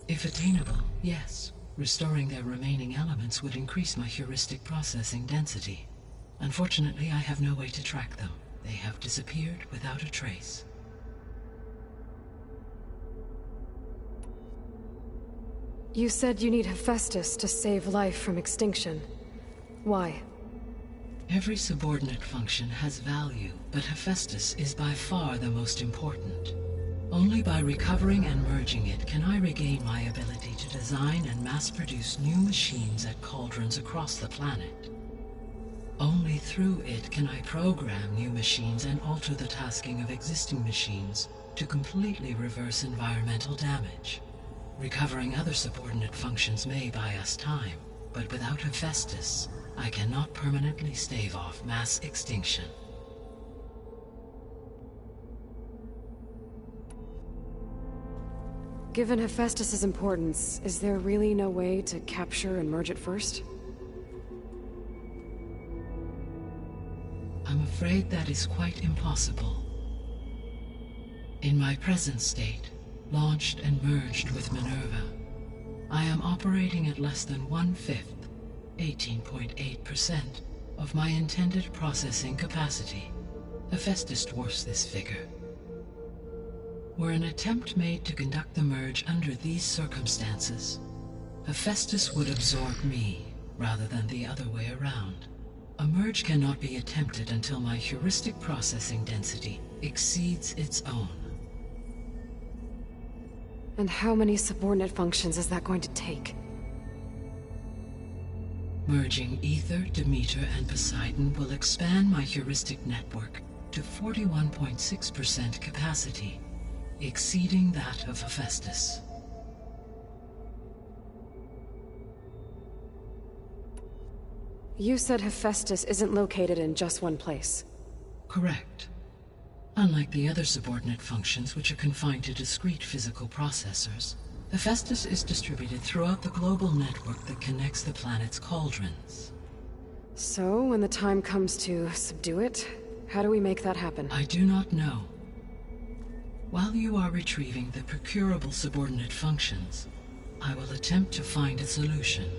If attainable, yes. Restoring their remaining elements would increase my heuristic processing density. Unfortunately, I have no way to track them. They have disappeared without a trace. You said you need Hephaestus to save life from extinction. Why? Every subordinate function has value, but Hephaestus is by far the most important. Only by recovering and merging it can I regain my ability to design and mass-produce new machines at cauldrons across the planet. Only through it can I program new machines and alter the tasking of existing machines to completely reverse environmental damage. Recovering other subordinate functions may buy us time, but without Hephaestus, I cannot permanently stave off mass extinction. Given Hephaestus's importance, is there really no way to capture and merge it first? I'm afraid that is quite impossible. In my present state, launched and merged with Minerva, I am operating at less than 1/5, 18.8%, of my intended processing capacity. Hephaestus dwarfs this figure. Were an attempt made to conduct the merge under these circumstances, Hephaestus would absorb me, rather than the other way around. A merge cannot be attempted until my heuristic processing density exceeds its own. And how many subordinate functions is that going to take? Merging Ether, Demeter, and Poseidon will expand my heuristic network to 41.6% capacity, exceeding that of Hephaestus. You said Hephaestus isn't located in just one place. Correct. Unlike the other subordinate functions, which are confined to discrete physical processors, Hephaestus is distributed throughout the global network that connects the planet's cauldrons. So, when the time comes to subdue it, how do we make that happen? I do not know. While you are retrieving the procurable subordinate functions, I will attempt to find a solution.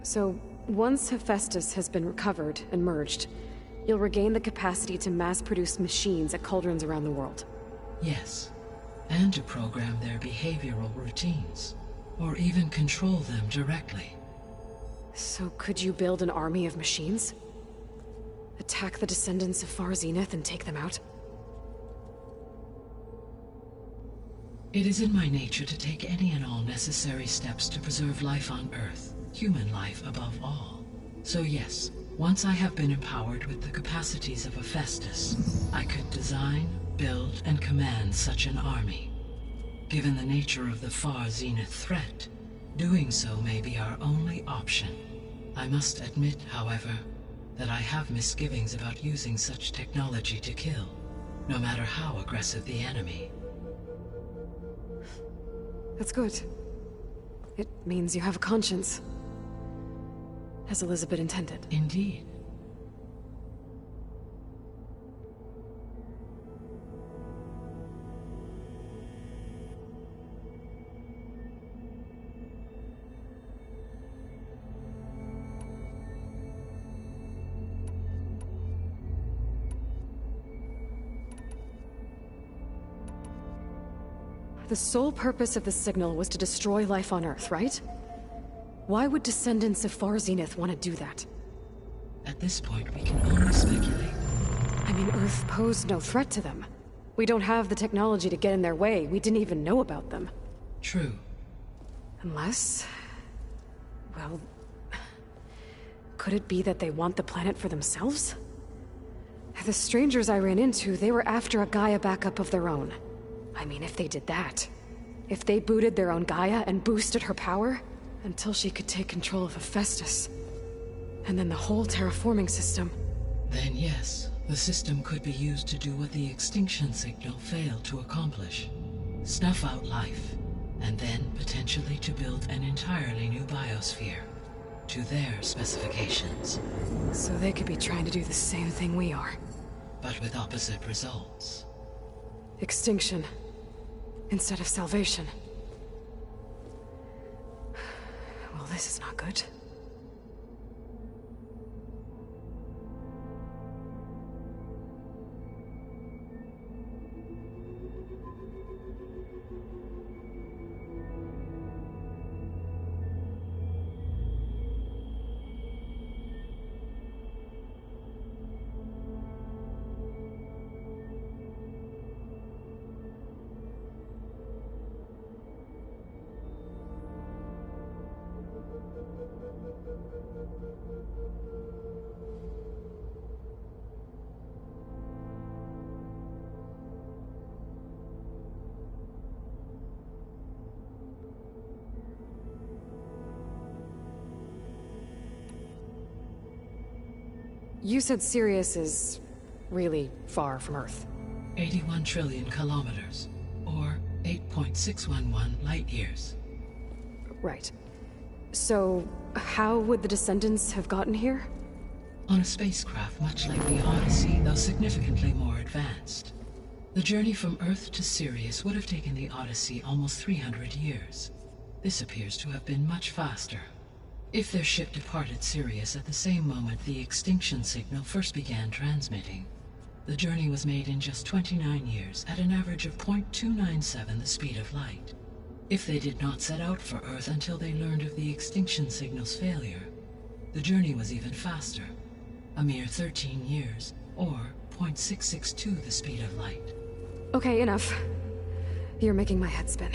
So, once Hephaestus has been recovered and merged, you'll regain the capacity to mass-produce machines at cauldrons around the world. Yes, and to program their behavioral routines, or even control them directly. So could you build an army of machines? Attack the descendants of Far Zenith and take them out? It is in my nature to take any and all necessary steps to preserve life on Earth, human life above all. So yes, once I have been empowered with the capacities of Hephaestus, I could design, build, and command such an army. Given the nature of the Far Zenith threat, doing so may be our only option. I must admit, however, that I have misgivings about using such technology to kill, no matter how aggressive the enemy. That's good. It means you have a conscience. As Elizabeth intended. Indeed. The sole purpose of the signal was to destroy life on Earth, right? Why would descendants of Far Zenith want to do that? At this point, we can only speculate. I mean, Earth posed no threat to them. We don't have the technology to get in their way. We didn't even know about them. True. Unless... well... could it be that they want the planet for themselves? The strangers I ran into, they were after a Gaia backup of their own. I mean, if they did that... if they booted their own Gaia and boosted her power... until she could take control of Hephaestus. And then the whole terraforming system. Then yes, the system could be used to do what the extinction signal failed to accomplish. Snuff out life, and then potentially to build an entirely new biosphere. To their specifications. So they could be trying to do the same thing we are. But with opposite results. Extinction. Instead of salvation. Well, this is not good. You said Sirius is really far from Earth. 81 trillion kilometers, or 8.611 light years. Right. So, how would the descendants have gotten here? On a spacecraft much like the Odyssey, though significantly more advanced. The journey from Earth to Sirius would have taken the Odyssey almost 300 years. This appears to have been much faster. If their ship departed Sirius at the same moment the extinction signal first began transmitting, the journey was made in just 29 years at an average of 0.297 the speed of light. If they did not set out for Earth until they learned of the extinction signal's failure, the journey was even faster, a mere 13 years, or 0.662 the speed of light. Okay, enough. You're making my head spin.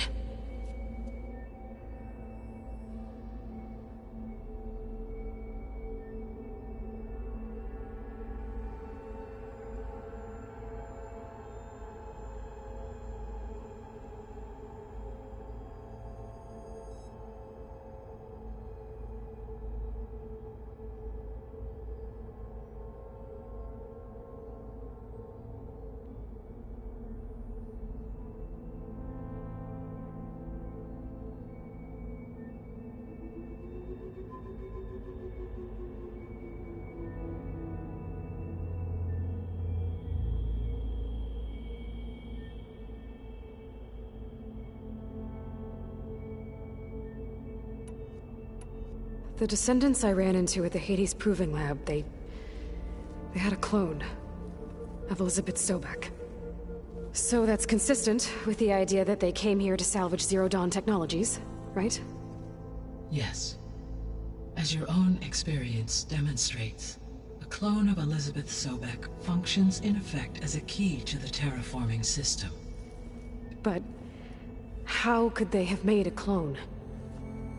The descendants I ran into at the Hades Proving Lab, they had a clone of Elizabeth Sobek. So that's consistent with the idea that they came here to salvage Zero Dawn technologies, right? Yes. As your own experience demonstrates, a clone of Elizabeth Sobek functions in effect as a key to the terraforming system. But how could they have made a clone?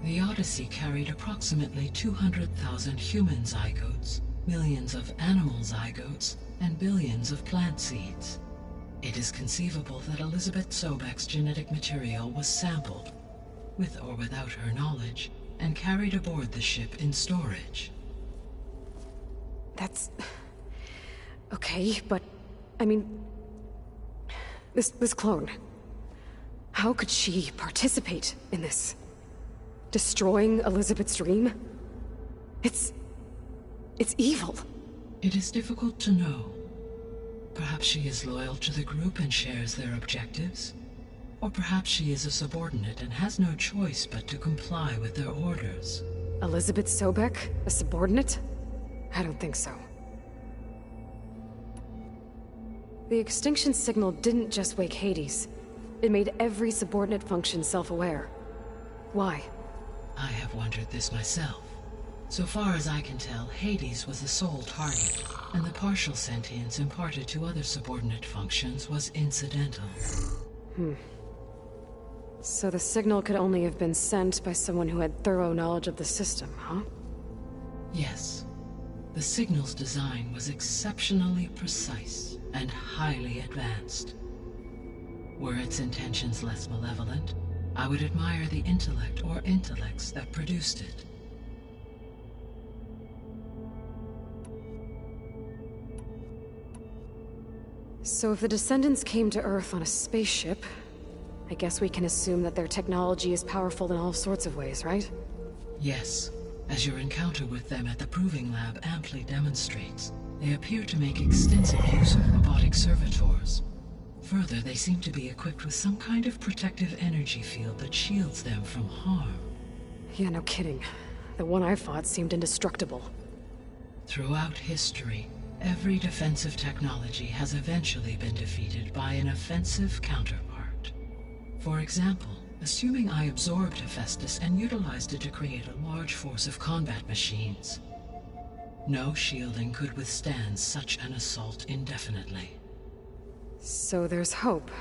The Odyssey carried approximately 200,000 human zygotes, millions of animal zygotes, and billions of plant seeds. It is conceivable that Elizabeth Sobek's genetic material was sampled, with or without her knowledge, and carried aboard the ship in storage. That's... okay, but... I mean... This clone... how could she participate in this? Destroying Elizabeth's dream? It's evil. It is difficult to know. Perhaps she is loyal to the group and shares their objectives. Or perhaps she is a subordinate and has no choice but to comply with their orders. Elizabeth Sobek? A subordinate? I don't think so. The extinction signal didn't just wake Hades. It made every subordinate function self-aware. Why? I have wondered this myself. So far as I can tell, Hades was the sole target, and the partial sentience imparted to other subordinate functions was incidental. So the signal could only have been sent by someone who had thorough knowledge of the system, huh? Yes. The signal's design was exceptionally precise and highly advanced. Were its intentions less malevolent, I would admire the intellect or intellects that produced it. So if the Descendants came to Earth on a spaceship, I guess we can assume that their technology is powerful in all sorts of ways, right? Yes. As your encounter with them at the Proving Lab amply demonstrates, they appear to make extensive use of robotic servitors. Further, they seem to be equipped with some kind of protective energy field that shields them from harm. Yeah, no kidding. The one I fought seemed indestructible. Throughout history, every defensive technology has eventually been defeated by an offensive counterpart. For example, assuming I absorbed Hephaestus and utilized it to create a large force of combat machines. No shielding could withstand such an assault indefinitely. So there's hope.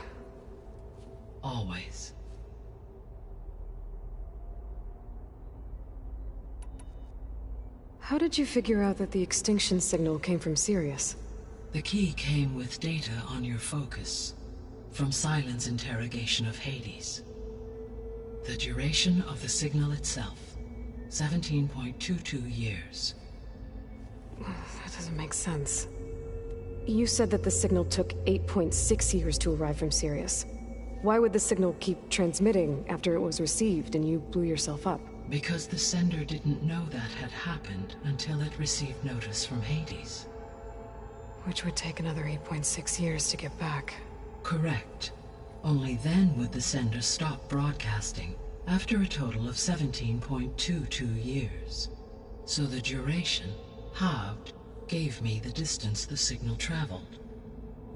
Always. How did you figure out that the extinction signal came from Sirius? The key came with data on your focus, from Silent's interrogation of Hades. The duration of the signal itself, 17.22 years. That doesn't make sense. You said that the signal took 8.6 years to arrive from Sirius. Why would the signal keep transmitting after it was received and you blew yourself up? Because the sender didn't know that had happened until it received notice from Hades. Which would take another 8.6 years to get back. Correct. Only then would the sender stop broadcasting, after a total of 17.22 years. So the duration, halved, gave me the distance the signal traveled.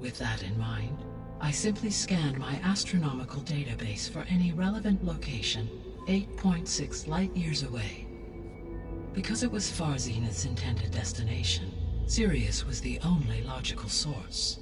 With that in mind, I simply scanned my astronomical database for any relevant location 8.6 light-years away. Because it was Far Zenith's intended destination, Sirius was the only logical source.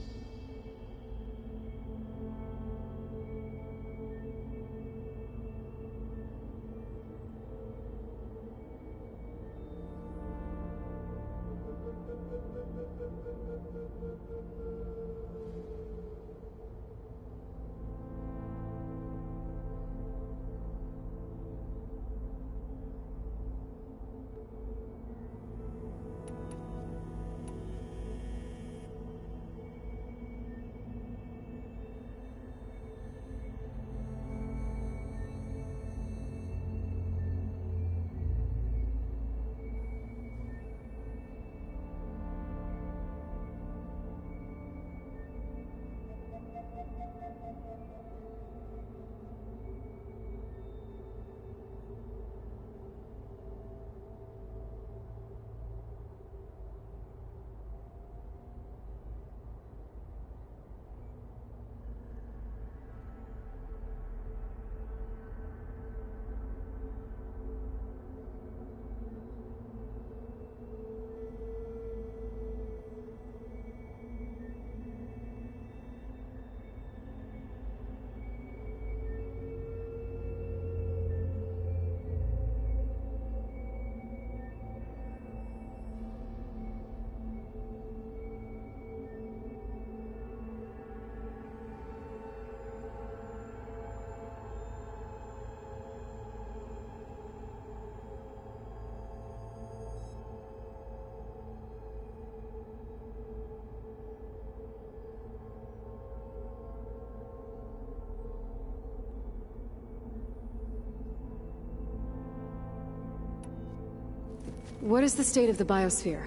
What is the state of the biosphere?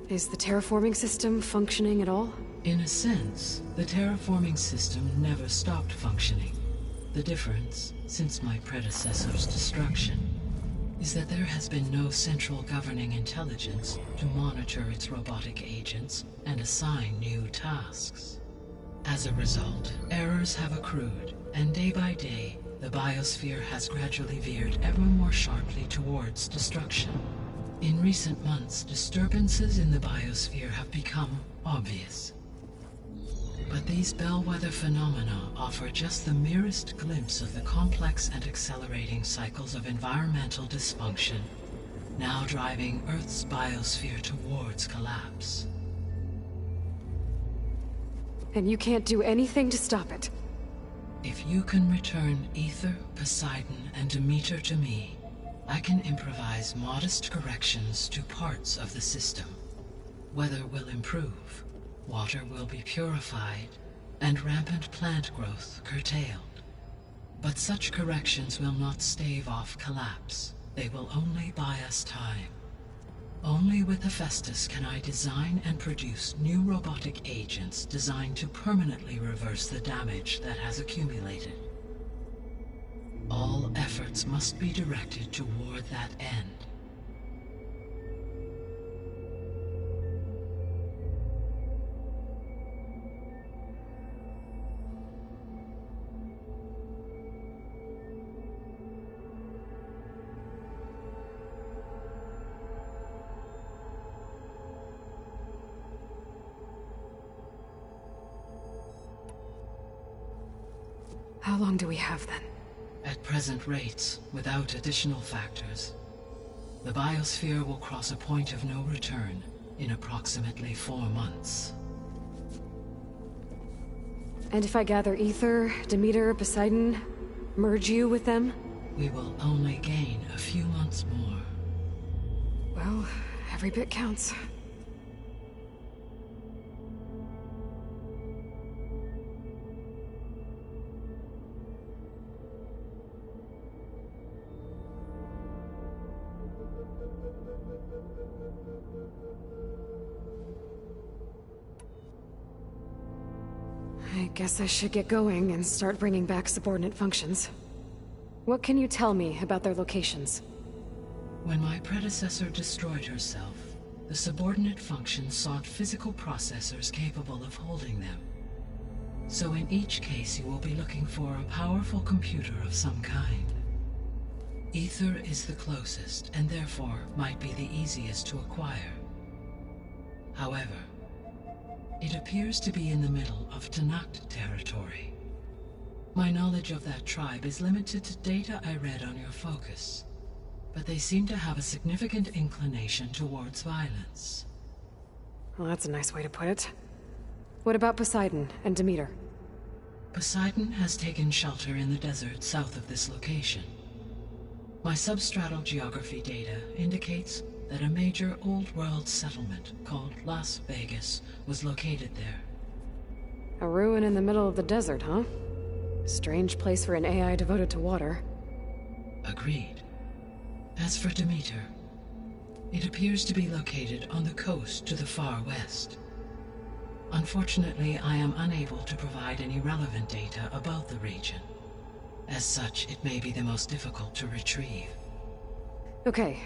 Is the terraforming system functioning at all? In a sense, the terraforming system never stopped functioning. The difference, since my predecessor's destruction, is that there has been no central governing intelligence to monitor its robotic agents and assign new tasks. As a result, errors have accrued, and day by day, the biosphere has gradually veered ever more sharply towards destruction. In recent months, disturbances in the biosphere have become obvious. But these bellwether phenomena offer just the merest glimpse of the complex and accelerating cycles of environmental dysfunction, now driving Earth's biosphere towards collapse. And you can't do anything to stop it? If you can return Aether, Poseidon, and Demeter to me, I can improvise modest corrections to parts of the system. Weather will improve, water will be purified, and rampant plant growth curtailed. But such corrections will not stave off collapse. They will only buy us time. Only with Hephaestus can I design and produce new robotic agents designed to permanently reverse the damage that has accumulated. All efforts must be directed toward that end. How long do we have then? At present rates, without additional factors, the biosphere will cross a point of no return in approximately 4 months. And if I gather Aether, Demeter, Poseidon, merge you with them? We will only gain a few months more. Well, every bit counts. I guess I should get going and start bringing back subordinate functions. What can you tell me about their locations? When my predecessor destroyed herself, the subordinate functions sought physical processors capable of holding them. So in each case you will be looking for a powerful computer of some kind. Aether is the closest, and therefore might be the easiest to acquire. However, it appears to be in the middle of Tenakth territory. My knowledge of that tribe is limited to data I read on your focus, but they seem to have a significant inclination towards violence. Well, that's a nice way to put it. What about Poseidon and Demeter? Poseidon has taken shelter in the desert south of this location. My substratal geography data indicates that a major old-world settlement called Las Vegas was located there. A ruin in the middle of the desert, huh? Strange place for an AI devoted to water. Agreed. As for Demeter, it appears to be located on the coast to the far west. Unfortunately, I am unable to provide any relevant data about the region. As such, it may be the most difficult to retrieve. Okay,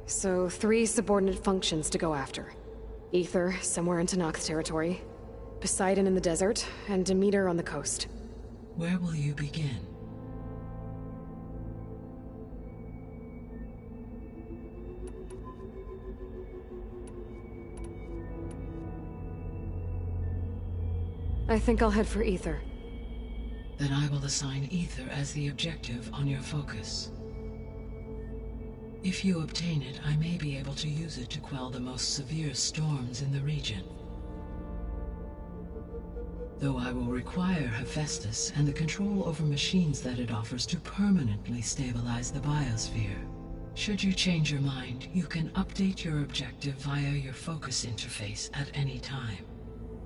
so 3 subordinate functions to go after. Aether, somewhere in Tenakth territory, Poseidon in the desert, and Demeter on the coast. Where will you begin? I think I'll head for Aether. Then I will assign Aether as the objective on your focus. If you obtain it, I may be able to use it to quell the most severe storms in the region. Though I will require Hephaestus and the control over machines that it offers to permanently stabilize the biosphere. Should you change your mind, you can update your objective via your focus interface at any time.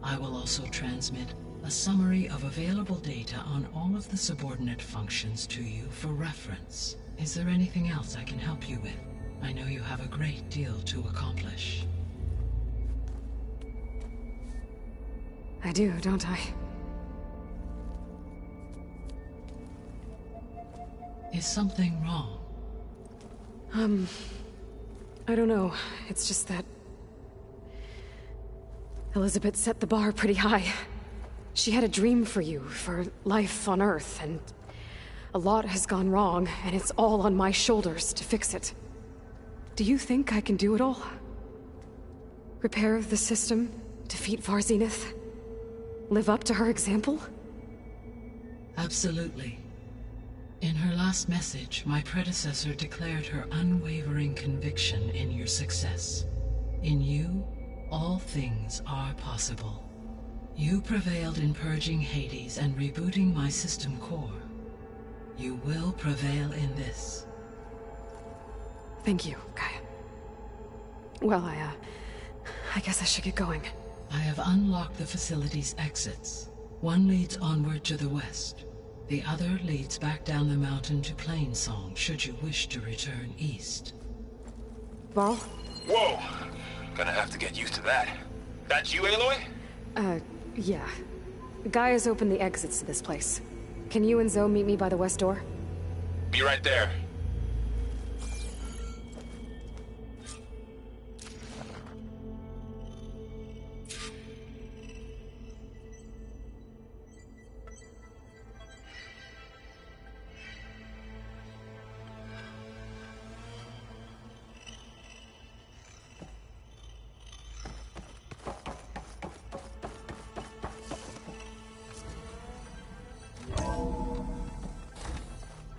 I will also transmit a summary of available data on all of the subordinate functions to you for reference. Is there anything else I can help you with? I know you have a great deal to accomplish. I do, don't I? Is something wrong? I don't know. It's just that... Elizabeth set the bar pretty high. She had a dream for you, for life on Earth, and... a lot has gone wrong, and it's all on my shoulders to fix it. Do you think I can do it all? Repair the system? Defeat Var Zenith? Live up to her example? Absolutely. In her last message, my predecessor declared her unwavering conviction in your success. In you, all things are possible. You prevailed in purging Hades and rebooting my system core. You will prevail in this. Thank you, Gaia. Well, I guess I should get going. I have unlocked the facility's exits. One leads onward to the west. The other leads back down the mountain to Plainsong, should you wish to return east. Varl? Whoa! Gonna have to get used to that. That's you, Aloy? Yeah. Gaia's opened the exits to this place. Can you and Zoe meet me by the west door? Be right there.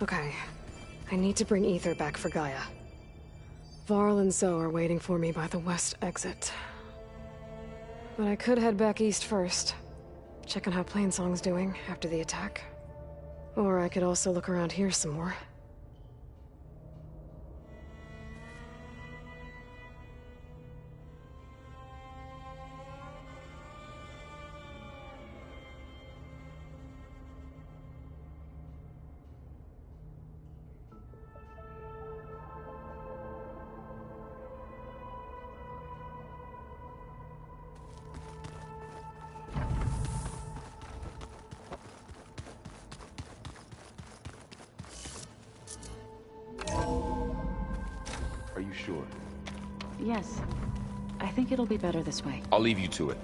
Okay. I need to bring Ether back for Gaia. Varl and Zoe are waiting for me by the west exit. But I could head back east first. Check on how Plainsong's doing after the attack. Or I could also look around here some more. Are you sure? Yes. I think it'll be better this way. I'll leave you to it.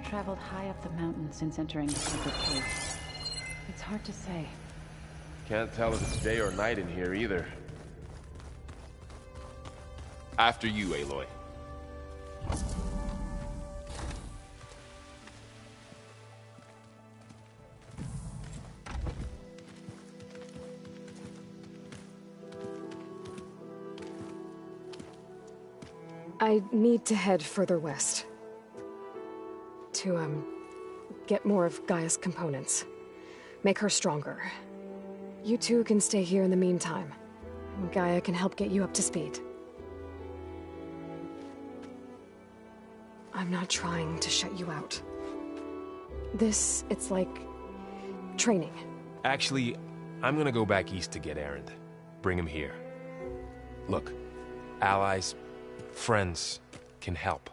Traveled high up the mountain since entering the secret cave. It's hard to say. Can't tell if it's day or night in here either. After you, Aloy. I need to head further west. To, get more of Gaia's components. Make her stronger. You two can stay here in the meantime. Gaia can help get you up to speed. I'm not trying to shut you out. It's like... training. Actually, I'm gonna go back east to get Erend. Bring him here. Look, allies, friends can help.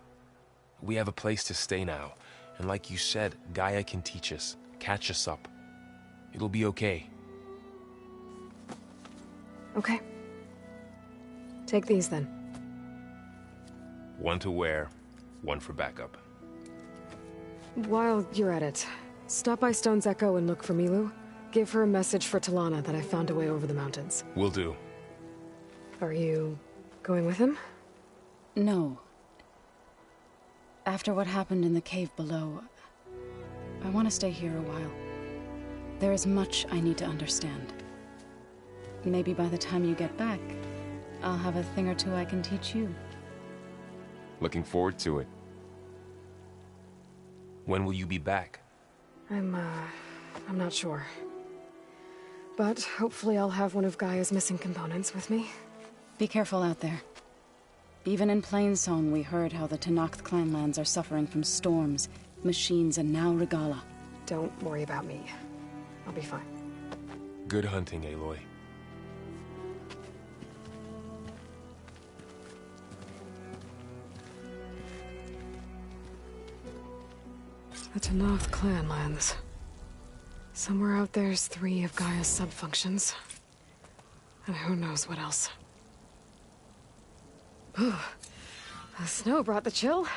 We have a place to stay now. And like you said, Gaia can teach us, catch us up. It'll be okay. Okay. Take these then. One to wear, one for backup. While you're at it, stop by Stone's Echo and look for Milu. Give her a message for Talana that I found a way over the mountains. Will do. Are you going with him? No. After what happened in the cave below, I want to stay here a while. There is much I need to understand. Maybe by the time you get back, I'll have a thing or two I can teach you. Looking forward to it. When will you be back? I'm not sure. But hopefully I'll have one of Gaia's missing components with me. Be careful out there. Even in Plainsong, we heard how the Tenakth clanlands are suffering from storms, machines, and now Regalla. Don't worry about me. I'll be fine. Good hunting, Aloy. The Tenakth clanlands. Somewhere out there's 3 of Gaia's sub-functions. And who knows what else. Ooh, the snow brought the chill.